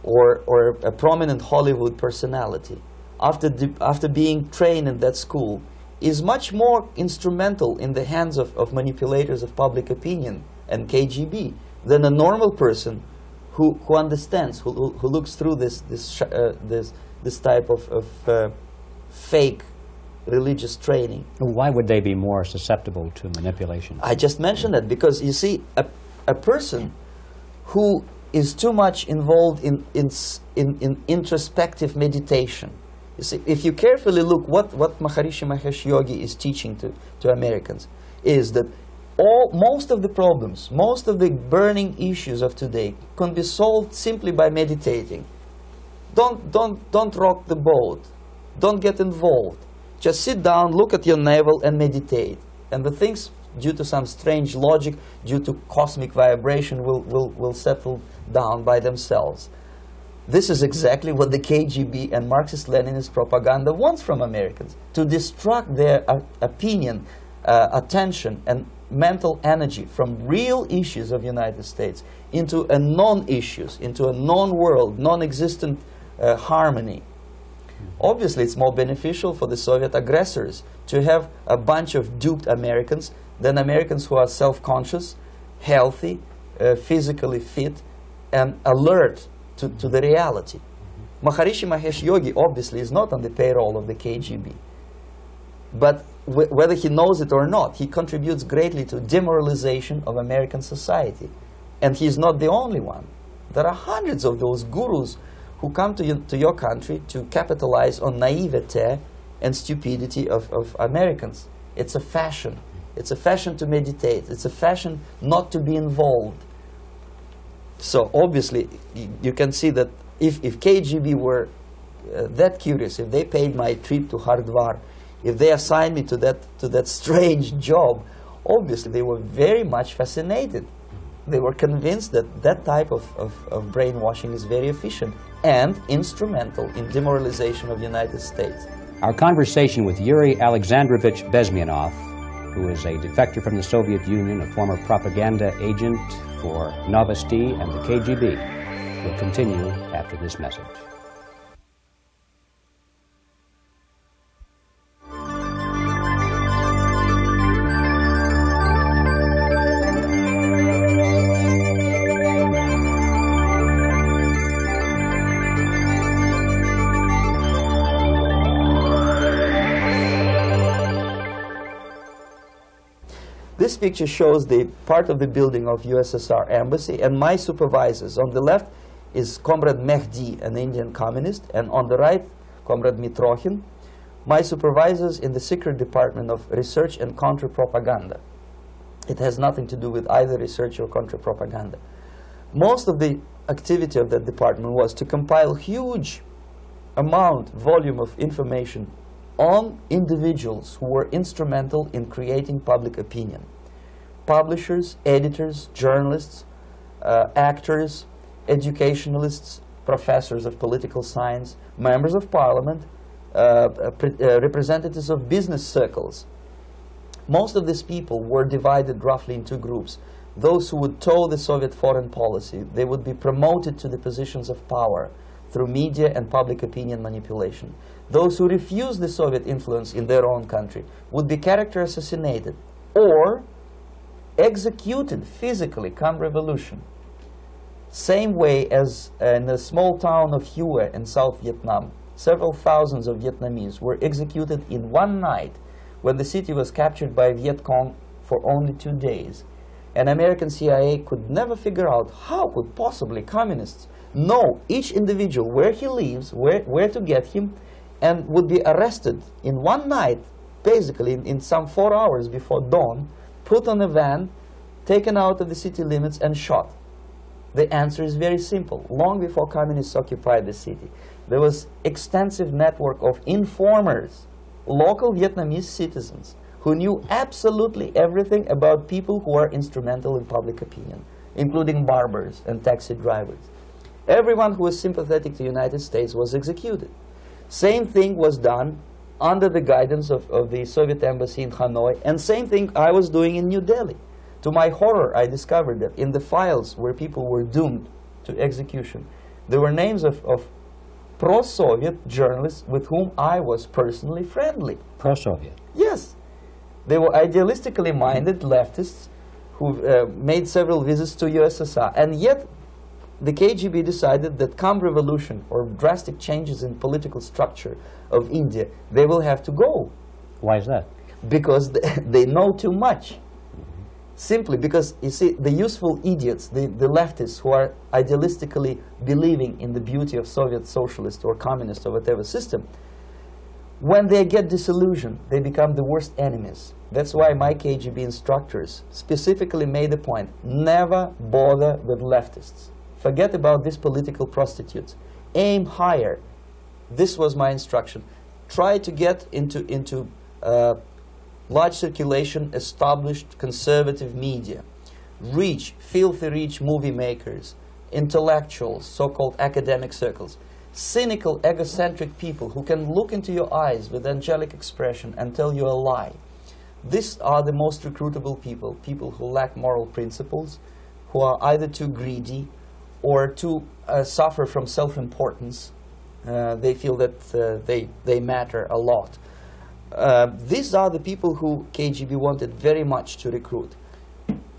or a prominent Hollywood personality, after being trained in that school, is much more instrumental in the hands of manipulators of public opinion and KGB than a normal person who understands, who looks through this type of fake religious training. Why would they be more susceptible to manipulation? I just mentioned that because, you see, a person who is too much involved in introspective meditation. You see, if you carefully look what Maharishi Mahesh Yogi is teaching to Americans, is that most of the problems, most of the burning issues of today can be solved simply by meditating. Don't rock the boat. Don't get involved. Just sit down, look at your navel, and meditate. And the things, due to some strange logic, due to cosmic vibration, will settle down by themselves. This is exactly what the KGB and Marxist-Leninist propaganda wants from Americans, to distract their opinion, attention, and mental energy from real issues of United States into a non-issues, into a non-world, non-existent harmony. Obviously, it's more beneficial for the Soviet aggressors to have a bunch of duped Americans than Americans who are self-conscious, healthy, physically fit, and alert to the reality. Maharishi Mahesh Yogi obviously is not on the payroll of the KGB. But whether he knows it or not, he contributes greatly to demoralization of American society. And he's not the only one. There are hundreds of those gurus who come to your country to capitalize on naivete and stupidity of Americans. It's a fashion. It's a fashion to meditate. It's a fashion not to be involved. So obviously, you can see that if KGB were that curious, if they paid my trip to Hardwar, if they assigned me to that strange job, obviously they were very much fascinated. They were convinced that that type of brainwashing is very efficient and instrumental in demoralization of the United States. Our conversation with Yuri Alexandrovich Bezmenov, who is a defector from the Soviet Union, a former propaganda agent for Novosti and the KGB, will continue after this message. This picture shows the part of the building of USSR embassy, and my supervisors. On the left is Comrade Mehdi, an Indian communist, and on the right, Comrade Mitrokhin, my supervisors in the secret department of research and counter-propaganda. It has nothing to do with either research or counter-propaganda. Most of the activity of that department was to compile huge volume of information on individuals who were instrumental in creating public opinion. Publishers, editors, journalists, actors, educationalists, professors of political science, members of parliament, representatives of business circles. Most of these people were divided roughly in two groups. Those who would toe the Soviet foreign policy, they would be promoted to the positions of power through media and public opinion manipulation. Those who refused the Soviet influence in their own country would be character assassinated or executed physically come revolution. Same way as in the small town of Hue in South Vietnam, several thousands of Vietnamese were executed in one night when the city was captured by Viet Cong for only 2 days. And American CIA could never figure out how could possibly communists know each individual where he lives, where to get him, and would be arrested in one night, basically in some 4 hours before dawn, put on a van, taken out of the city limits and shot. The answer is very simple. Long before communists occupied the city, there was extensive network of informers, local Vietnamese citizens, who knew absolutely everything about people who are instrumental in public opinion, including barbers and taxi drivers. Everyone who was sympathetic to the United States was executed. Same thing was done under the guidance of the Soviet embassy in Hanoi, and same thing I was doing in New Delhi. To my horror, I discovered that in the files where people were doomed to execution, there were names of pro-Soviet journalists with whom I was personally friendly. Pro-Soviet? Yes. They were idealistically minded leftists who made several visits to USSR, and yet the KGB decided that come revolution or drastic changes in political structure of India, they will have to go. Why is that? Because they know too much. Simply because, you see, the useful idiots, the leftists who are idealistically believing in the beauty of Soviet socialist or communist or whatever system, when they get disillusioned, they become the worst enemies. That's why my KGB instructors specifically made the point, never bother with leftists. Forget about these political prostitutes. Aim higher. This was my instruction. Try to get into large circulation, established conservative media. Reach, filthy rich movie makers, intellectuals, so-called academic circles. Cynical, egocentric people who can look into your eyes with angelic expression and tell you a lie. These are the most recruitable people, people who lack moral principles, who are either too greedy or to suffer from self-importance. They feel that they matter a lot. These are the people who KGB wanted very much to recruit.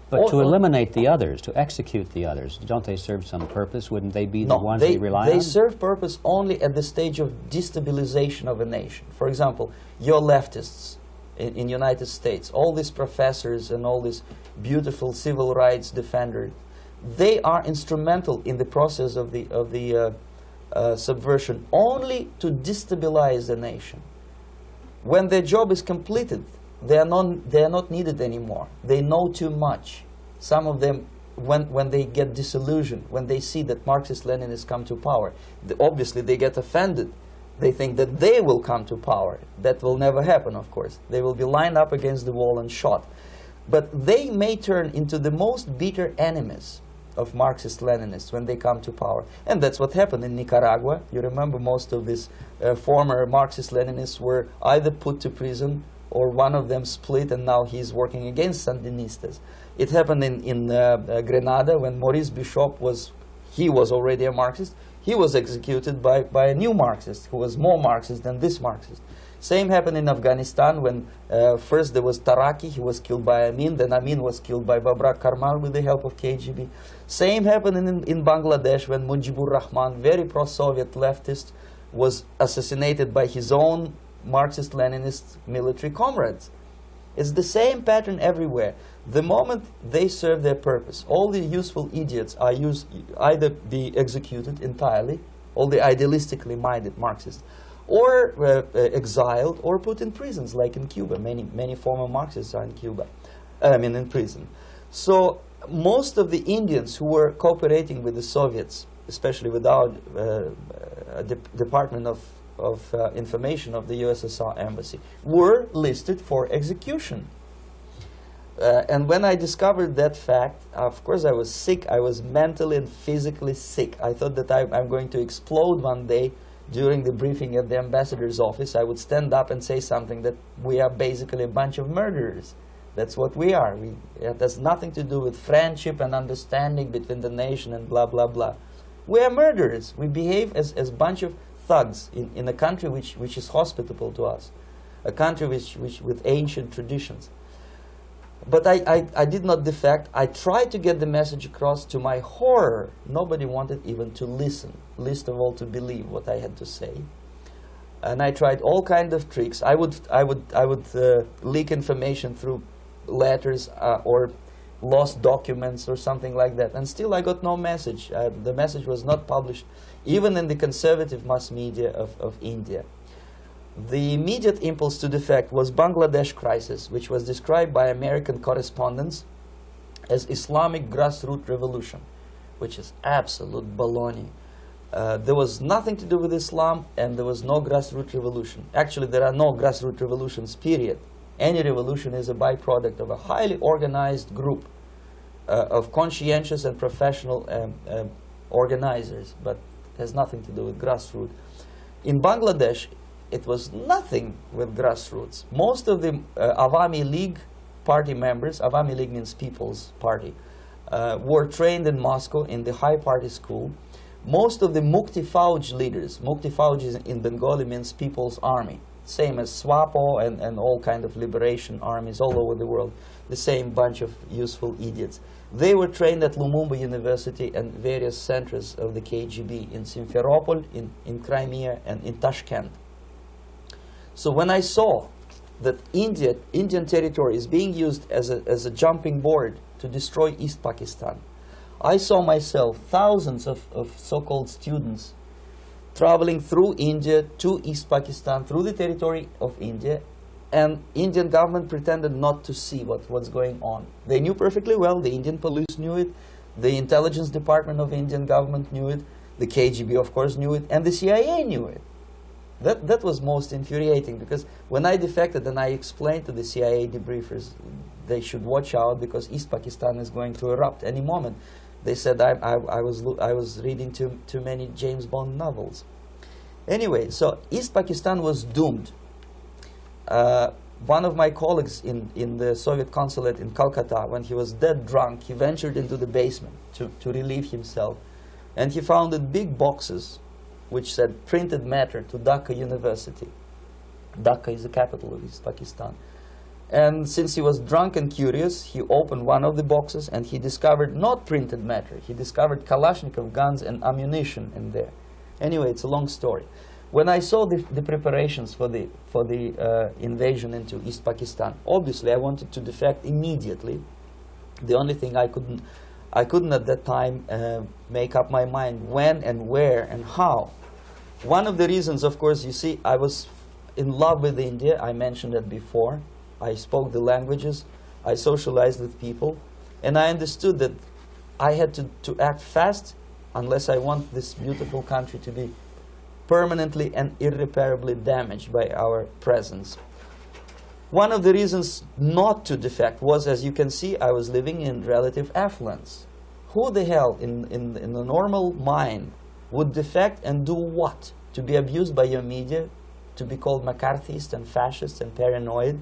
But to eliminate the others, to execute the others, don't they serve some purpose? Wouldn't they be the ones they rely on? They serve purpose only at the stage of destabilization of a nation. For example, your leftists in the United States, all these professors and all these beautiful civil rights defenders, they are instrumental in the process of the subversion only to destabilize the nation. When their job is completed, they are not needed anymore. They know too much. Some of them, when they get disillusioned, when they see that Marxist-Leninists come to power, obviously they get offended. They think that they will come to power. That will never happen, of course. They will be lined up against the wall and shot. But they may turn into the most bitter enemies of Marxist-Leninists when they come to power. And that's what happened in Nicaragua. You remember most of these former Marxist-Leninists were either put to prison or one of them split, and now he's working against Sandinistas. It happened in Grenada when Maurice Bishop was already a Marxist. He was executed by a new Marxist who was more Marxist than this Marxist. Same happened in Afghanistan when first there was Taraki, he was killed by Amin, then Amin was killed by Babrak Karmal with the help of KGB. Same happened in Bangladesh when Mujibur Rahman, very pro-Soviet leftist, was assassinated by his own Marxist-Leninist military comrades. It's the same pattern everywhere. The moment they serve their purpose, all the useful idiots are either be executed entirely, all the idealistically minded Marxists, or exiled or put in prisons, like in Cuba. Many former Marxists are in Cuba, in prison. So most of the Indians who were cooperating with the Soviets, especially with our Department of Information of the USSR embassy, were listed for execution. And when I discovered that fact, of course I was sick. I was mentally and physically sick. I thought that I'm going to explode one day during the briefing at the ambassador's office. I would stand up and say something that we are basically a bunch of murderers. That's what we are. It has nothing to do with friendship and understanding between the nation and blah, blah, blah. We are murderers. We behave as a bunch of thugs in a country which is hospitable to us, a country with ancient traditions. But I did not defect. I tried to get the message across. To my horror, nobody wanted even to listen, least of all to believe what I had to say. And I tried all kinds of tricks. I would leak information through letters or lost documents or something like that. And still I got no message. The message was not published, even in the conservative mass media of India. The immediate impulse to defect was Bangladesh crisis, which was described by American correspondents as Islamic grassroots revolution, which is absolute baloney. There was nothing to do with Islam, and there was no grassroots revolution. Actually, there are no grassroots revolutions, period. Any revolution is a byproduct of a highly organized group of conscientious and professional organizers, but it has nothing to do with grassroots. In Bangladesh, it was nothing with grassroots. Most of the Awami League party members, Awami League means People's Party, were trained in Moscow in the High Party School. Most of the Mukti Fauj leaders, Mukti Fauj in Bengali means People's Army, same as SWAPO and all kind of liberation armies all over the world, the same bunch of useful idiots. They were trained at Lumumba University and various centers of the KGB in Simferopol, in Crimea, and in Tashkent. So when I saw that Indian territory is being used as a jumping board to destroy East Pakistan, I saw myself thousands of so-called students traveling through India to East Pakistan, through the territory of India, and Indian government pretended not to see what's going on. They knew perfectly well, the Indian police knew it, the intelligence department of the Indian government knew it, the KGB of course knew it, and the CIA knew it. That was most infuriating, because when I defected and I explained to the CIA debriefers they should watch out because East Pakistan is going to erupt any moment, they said I was reading too many James Bond novels. Anyway, so East Pakistan was doomed. One of my colleagues in the Soviet consulate in Calcutta, when he was dead drunk, he ventured into the basement to relieve himself, and he found big boxes which said printed matter to Dhaka University. Dhaka is the capital of East Pakistan. And since he was drunk and curious, he opened one of the boxes and he discovered not printed matter. He discovered Kalashnikov guns and ammunition in there. Anyway, it's a long story. When I saw the preparations for the invasion into East Pakistan, obviously I wanted to defect immediately. The only thing I couldn't at that time make up my mind when and where and how. One of the reasons, of course, you see, I was in love with India. I mentioned that before. I spoke the languages. I socialized with people. And I understood that I had to act fast unless I want this beautiful country to be permanently and irreparably damaged by our presence. One of the reasons not to defect was, as you can see, I was living in relative affluence. Who the hell in the normal mind would defect and do what? To be abused by your media, to be called McCarthyist and fascist and paranoid,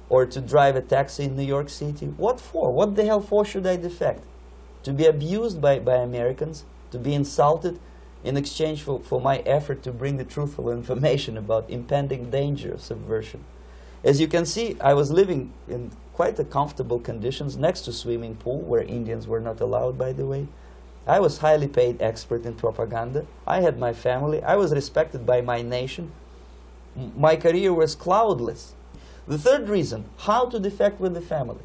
or to drive a taxi in New York City? What for? What the hell for should I defect? To be abused by Americans, to be insulted in exchange for my effort to bring the truthful information about impending danger of subversion. As you can see, I was living in quite a comfortable conditions next to swimming pool, where Indians were not allowed, by the way. I was highly paid expert in propaganda. I had my family. I was respected by my nation. My career was cloudless. The third reason, how to defect with the family.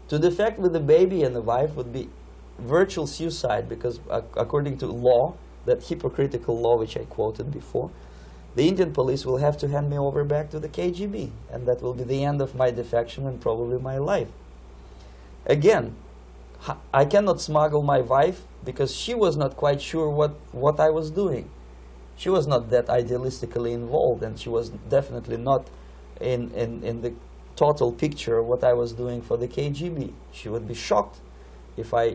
To defect with the baby and the wife would be virtual suicide, because according to law, that hypocritical law which I quoted before, the Indian police will have to hand me over back to the KGB, and that will be the end of my defection and probably my life. Again, I cannot smuggle my wife because she was not quite sure what I was doing. She was not that idealistically involved, and she was definitely not in the total picture of what I was doing for the KGB. She would be shocked if I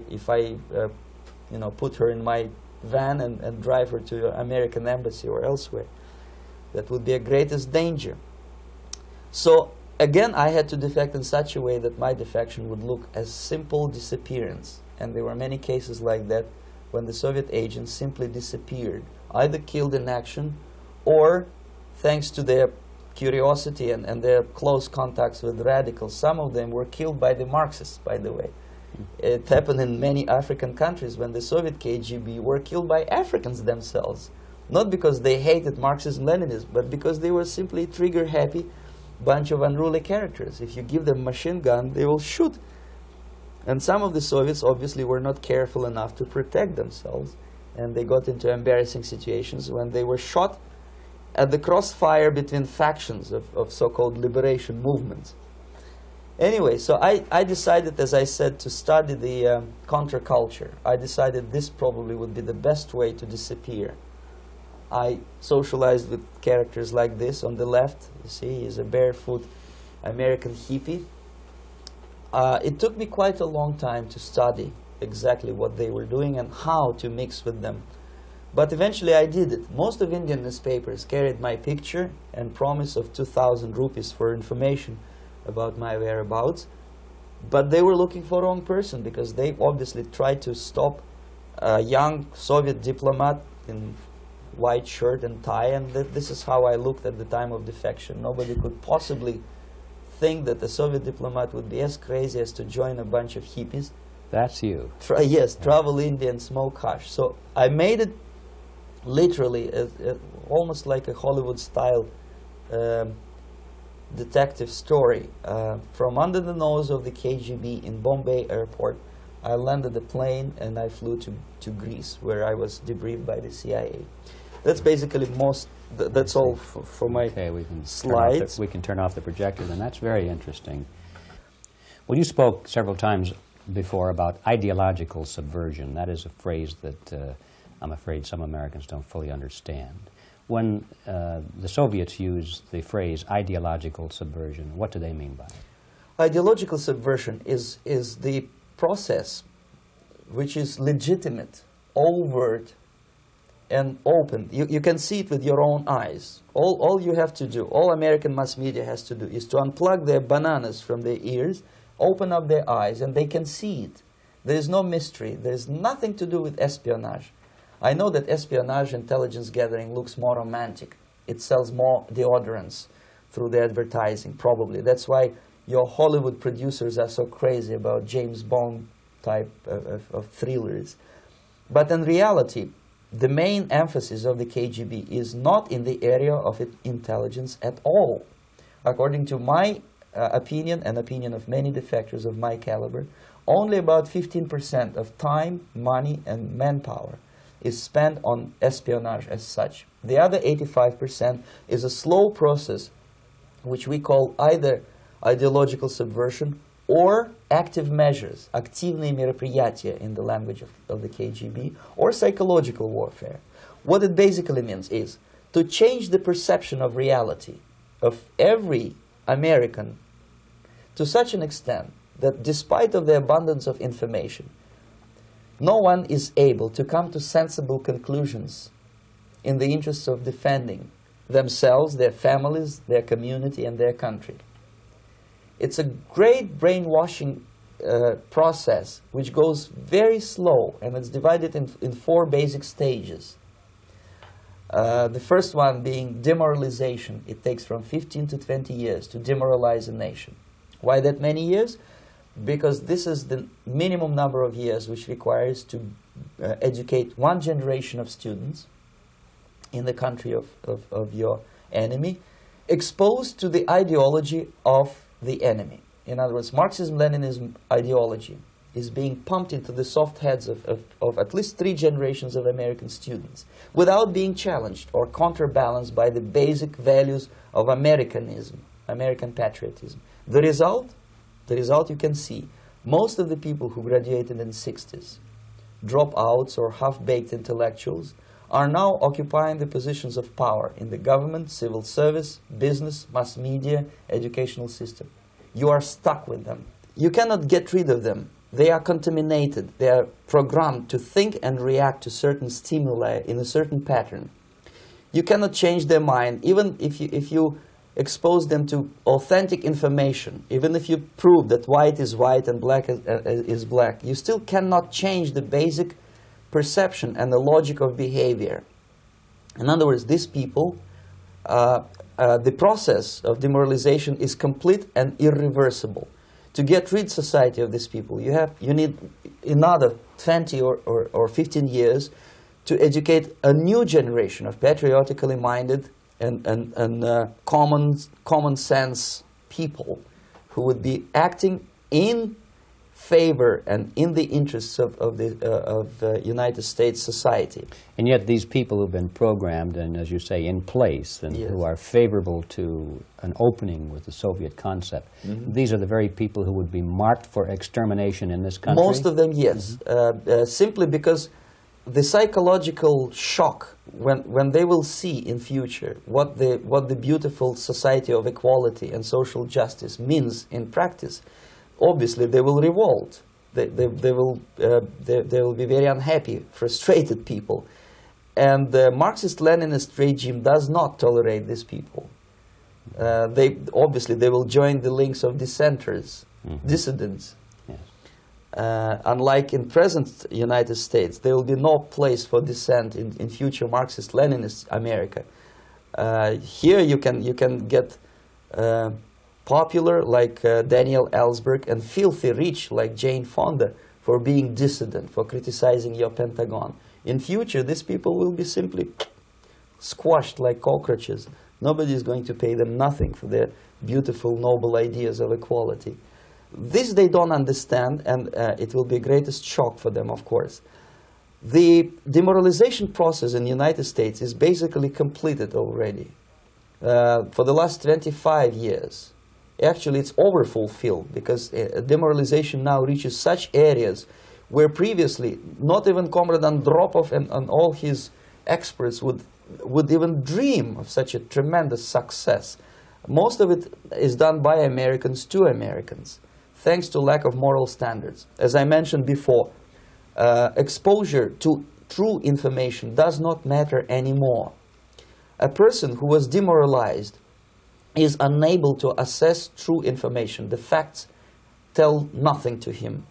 put her in my van and drive her to the American embassy or elsewhere. That would be a greatest danger. So again, I had to defect in such a way that my defection would look as simple disappearance. And there were many cases like that when the Soviet agents simply disappeared, either killed in action or, thanks to their curiosity and their close contacts with radicals, some of them were killed by the Marxists, by the way. It happened in many African countries when the Soviet KGB were killed by Africans themselves. Not because they hated Marxism-Leninism, but because they were simply trigger-happy bunch of unruly characters. If you give them a machine gun, they will shoot. And some of the Soviets obviously were not careful enough to protect themselves, and they got into embarrassing situations when they were shot at the crossfire between factions of so-called liberation movements. Anyway, so I decided, as I said, to study the counterculture. I decided this probably would be the best way to disappear. I socialized with characters like this on the left. You see, he's a barefoot American hippie. It took me quite a long time to study exactly what they were doing and how to mix with them. But eventually I did it. Most of Indian newspapers carried my picture and promise of 2,000 rupees for information about my whereabouts. But they were looking for the wrong person, because they obviously tried to stop a young Soviet diplomat in white shirt and tie, and this is how I looked at the time of defection. Nobody could possibly think that a Soviet diplomat would be as crazy as to join a bunch of hippies. That's you. Yes, travel India and smoke hash. So I made it literally almost like a Hollywood-style detective story. From under the nose of the KGB in Bombay airport, I landed the plane and I flew to Greece, where I was debriefed by the CIA. That's basically that's all for my slides. We can turn off the projector, and that's very interesting. Well, you spoke several times before about ideological subversion. That is a phrase that I'm afraid some Americans don't fully understand. When the Soviets use the phrase ideological subversion, what do they mean by it? Ideological subversion is the process which is legitimate, overt, and open. You can see it with your own eyes. All you have to do, all American mass media has to do, is to unplug their bananas from their ears, open up their eyes, and they can see it. There is no mystery. There is nothing to do with espionage. I know that espionage intelligence gathering looks more romantic. It sells more deodorants through the advertising, probably. That's why your Hollywood producers are so crazy about James Bond type of thrillers. But in reality, the main emphasis of the KGB is not in the area of intelligence at all. According to my opinion and opinion of many defectors of my caliber, only about 15% of time, money, and manpower is spent on espionage as such. The other 85% is a slow process which we call either ideological subversion or active measures, активные мероприятия in the language of the KGB, or psychological warfare. What it basically means is to change the perception of reality of every American to such an extent that despite of the abundance of information, no one is able to come to sensible conclusions in the interests of defending themselves, their families, their community, and their country. It's a great brainwashing process which goes very slow, and it's divided in 4 basic stages. The first one being demoralization. It takes from 15 to 20 years to demoralize a nation. Why that many years? Because this is the minimum number of years which requires to educate one generation of students in the country of your enemy, exposed to the ideology of the enemy. In other words, Marxism-Leninism ideology is being pumped into the soft heads of at least 3 generations of American students without being challenged or counterbalanced by the basic values of Americanism, American patriotism. The result you can see. Most of the people who graduated in the 60s, dropouts or half-baked intellectuals, are now occupying the positions of power in the government, civil service, business, mass media, educational system. You are stuck with them. You cannot get rid of them. They are contaminated. They are programmed to think and react to certain stimuli in a certain pattern. You cannot change their mind, even if you expose them to authentic information, even if you prove that white is white and black is black. You still cannot change the basic perception and the logic of behavior. In other words, these people, the process of demoralization is complete and irreversible. To get rid of society of these people, you need another 20 or 15 years to educate a new generation of patriotically minded and common sense people who would be acting in favor and in the interests of the United States society. And yet these people who've been programmed and, as you say, in place and Yes. who are favorable to an opening with the Soviet concept, these are the very people who would be marked for extermination in this country? Most of them, yes. Simply because the psychological shock when they will see in future what the beautiful society of equality and social justice means in practice, obviously they will revolt. They will be very unhappy, frustrated people. And the Marxist-Leninist regime does not tolerate these people. Obviously they will join the links of dissenters, dissidents. Unlike in present United States, there will be no place for dissent in future Marxist-Leninist America. Here you can get popular like Daniel Ellsberg and filthy rich like Jane Fonda for being dissident, for criticizing your Pentagon. In future, these people will be simply squashed like cockroaches. Nobody is going to pay them nothing for their beautiful, noble ideas of equality. This they don't understand, and it will be a greatest shock for them, of course. The demoralization process in the United States is basically completed already. For the last 25 years, actually it's overfulfilled, because demoralization now reaches such areas where previously not even Comrade Andropov and all his experts would even dream of such a tremendous success. Most of it is done by Americans to Americans, thanks to lack of moral standards. As I mentioned before, exposure to true information does not matter anymore. A person who was demoralized is unable to assess true information. The facts tell nothing to him.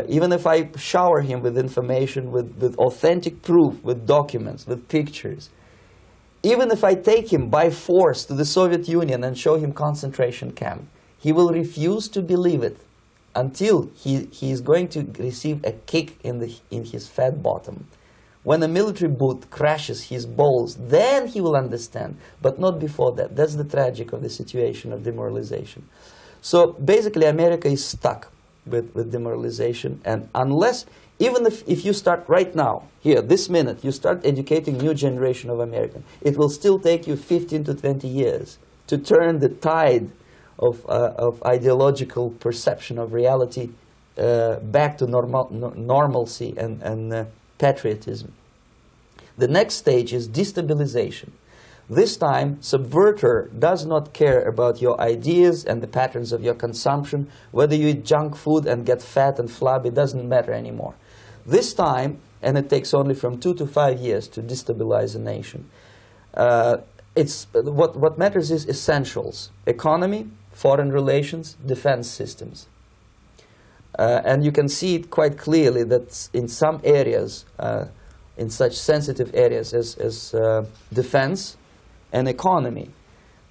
Even if I shower him with information, with authentic proof, with documents, with pictures, even if I take him by force to the Soviet Union and show him concentration camp, he will refuse to believe it until he is going to receive a kick in his fat bottom. When a military boot crashes his balls, then he will understand, but not before that. That's the tragic of the situation of demoralization. So basically America is stuck with demoralization, and unless, even if you start right now, here, this minute, you start educating new generation of Americans, it will still take you 15 to 20 years to turn the tide of ideological perception of reality back to normalcy and patriotism. The next stage is destabilization. This time, subverter does not care about your ideas and the patterns of your consumption. Whether you eat junk food and get fat and flabby doesn't matter anymore. This time, and it takes only from 2 to 5 years to destabilize a nation, what matters is essentials: economy, foreign relations, defense systems. And you can see it quite clearly that in some areas, in such sensitive areas as defense and economy,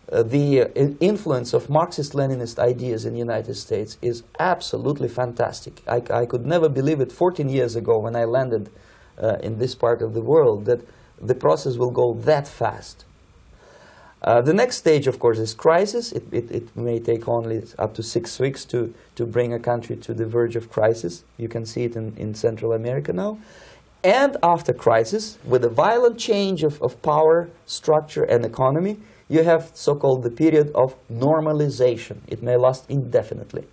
the influence of Marxist-Leninist ideas in the United States is absolutely fantastic. I could never believe it 14 years ago when I landed in this part of the world, that the process will go that fast. The next stage, of course, is crisis. It may take only up to 6 weeks to bring a country to the verge of crisis. You can see it in Central America now. And after crisis, with a violent change of power, structure, and economy, you have so-called the period of normalization. It may last indefinitely.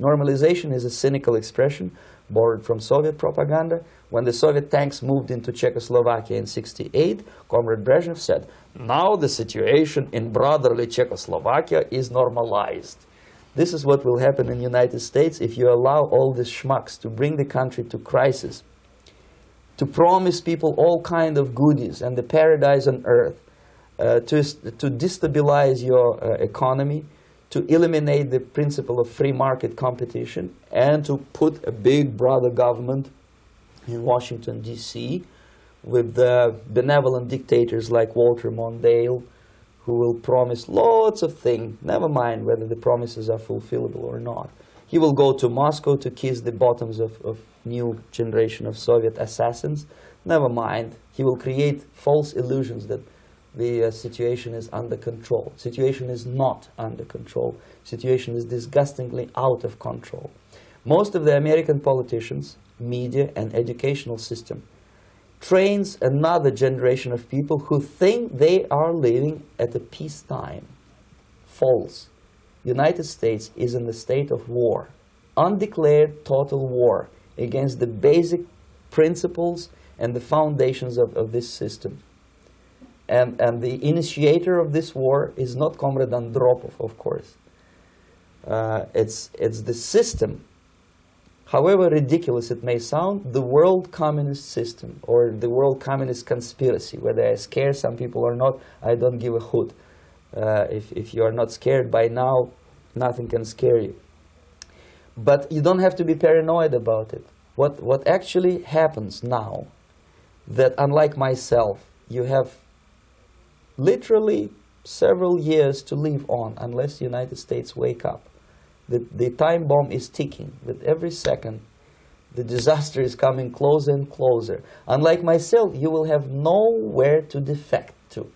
Normalization is a cynical expression borrowed from Soviet propaganda. When the Soviet tanks moved into Czechoslovakia in '68, Comrade Brezhnev said, "Now the situation in brotherly Czechoslovakia is normalized." This is what will happen in the United States if you allow all these schmucks to bring the country to crisis, to promise people all kind of goodies and the paradise on earth, to destabilize your economy, to eliminate the principle of free market competition, and to put a big brother government in Washington, D.C., with benevolent dictators like Walter Mondale, who will promise lots of things, never mind whether the promises are fulfillable or not. He will go to Moscow to kiss the bottoms of new generation of Soviet assassins, never mind. He will create false illusions that the situation is under control. Situation is not under control. Situation is disgustingly out of control. Most of the American politicians, media, and educational system trains another generation of people who think they are living at a peacetime. False. United States is in a state of war, undeclared total war against the basic principles and the foundations of this system. And the initiator of this war is not Comrade Andropov, of course. It's the system. However ridiculous it may sound, the world communist system or the world communist conspiracy, whether I scare some people or not, I don't give a hoot. If you are not scared by now, nothing can scare you. But you don't have to be paranoid about it. What actually happens now, that unlike myself, you have literally several years to live on unless the United States wake up. The time bomb is ticking. With every second, the disaster is coming closer and closer. Unlike myself, you will have nowhere to defect to,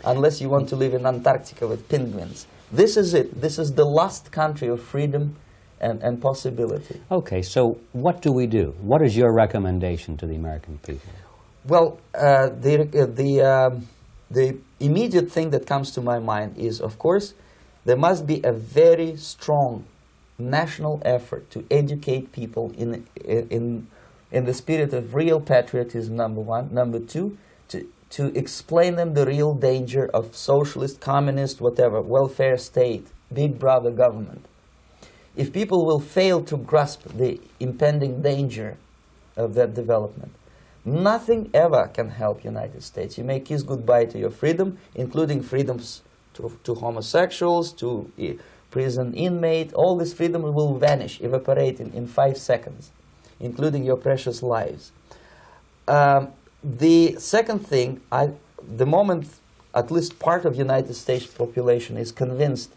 unless you want to live in Antarctica with penguins. This is it. This is the last country of freedom and possibility. Okay, so what do we do? What is your recommendation to the American people? Well, the immediate thing that comes to my mind is, of course, there must be a very strong national effort to educate people in the spirit of real patriotism, number one. Number two, to explain them the real danger of socialist, communist, whatever, welfare state, big brother government. If people will fail to grasp the impending danger of that development, nothing ever can help United States. You may kiss goodbye to your freedom, including freedoms to homosexuals, to prison inmate. All this freedom will vanish, evaporate in 5 seconds, including your precious lives. The second thing, the moment at least part of United States population is convinced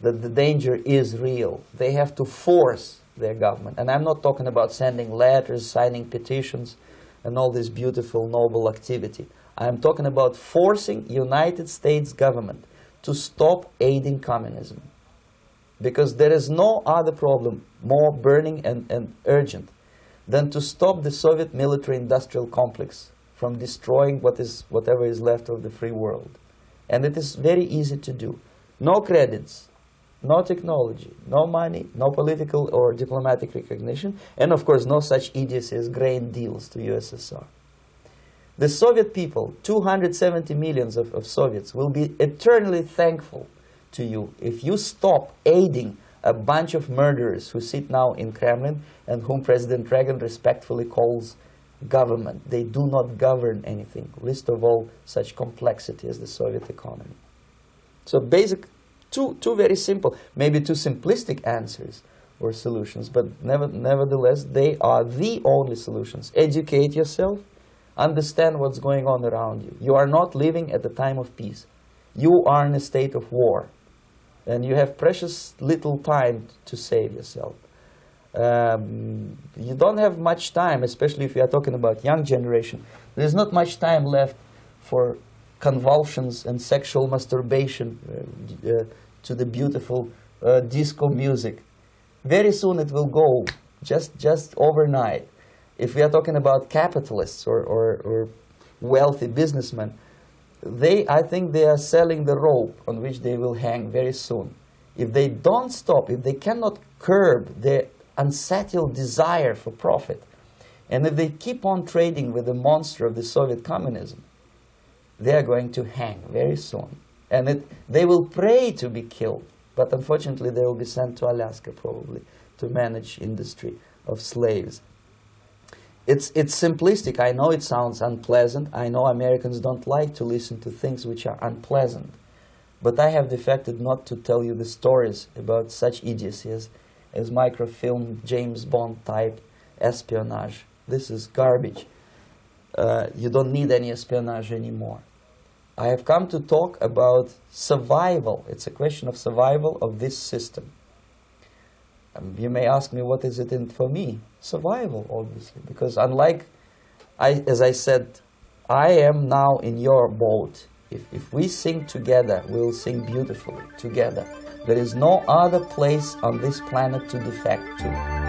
that the danger is real, they have to force their government. And I'm not talking about sending letters, signing petitions, and all this beautiful, noble activity. I'm talking about forcing United States government to stop aiding communism. Because there is no other problem more burning and urgent than to stop the Soviet military-industrial complex from destroying whatever is left of the free world. And it is very easy to do. No credits, no technology, no money, no political or diplomatic recognition, and of course no such idiocy as grain deals to USSR. The Soviet people, 270 millions of Soviets, will be eternally thankful to you if you stop aiding a bunch of murderers who sit now in Kremlin and whom President Reagan respectfully calls government. They do not govern anything, least of all such complexity as the Soviet economy. So basic, two very simple, maybe too simplistic answers or solutions, but nevertheless they are the only solutions. Educate yourself. Understand what's going on around you. You are not living at the time of peace. You are in a state of war. And you have precious little time to save yourself. You don't have much time, especially if you are talking about young generation. There's not much time left for convulsions and sexual masturbation to the beautiful disco music. Very soon it will go, just overnight. If we are talking about capitalists or wealthy businessmen, I think they are selling the rope on which they will hang very soon. If they don't stop, if they cannot curb their unsettled desire for profit, and if they keep on trading with the monster of the Soviet communism, they are going to hang very soon. And they will pray to be killed, but unfortunately they will be sent to Alaska probably to manage industry of slaves. It's simplistic. I know it sounds unpleasant. I know Americans don't like to listen to things which are unpleasant. But I have defected not to tell you the stories about such idiocy as microfilm, James Bond type espionage. This is garbage. You don't need any espionage anymore. I have come to talk about survival. It's a question of survival of this system. You may ask me, what is it in for me? Survival, obviously, because unlike, as I said, I am now in your boat. If we sing together, we'll sing beautifully together. There is no other place on this planet to defect to.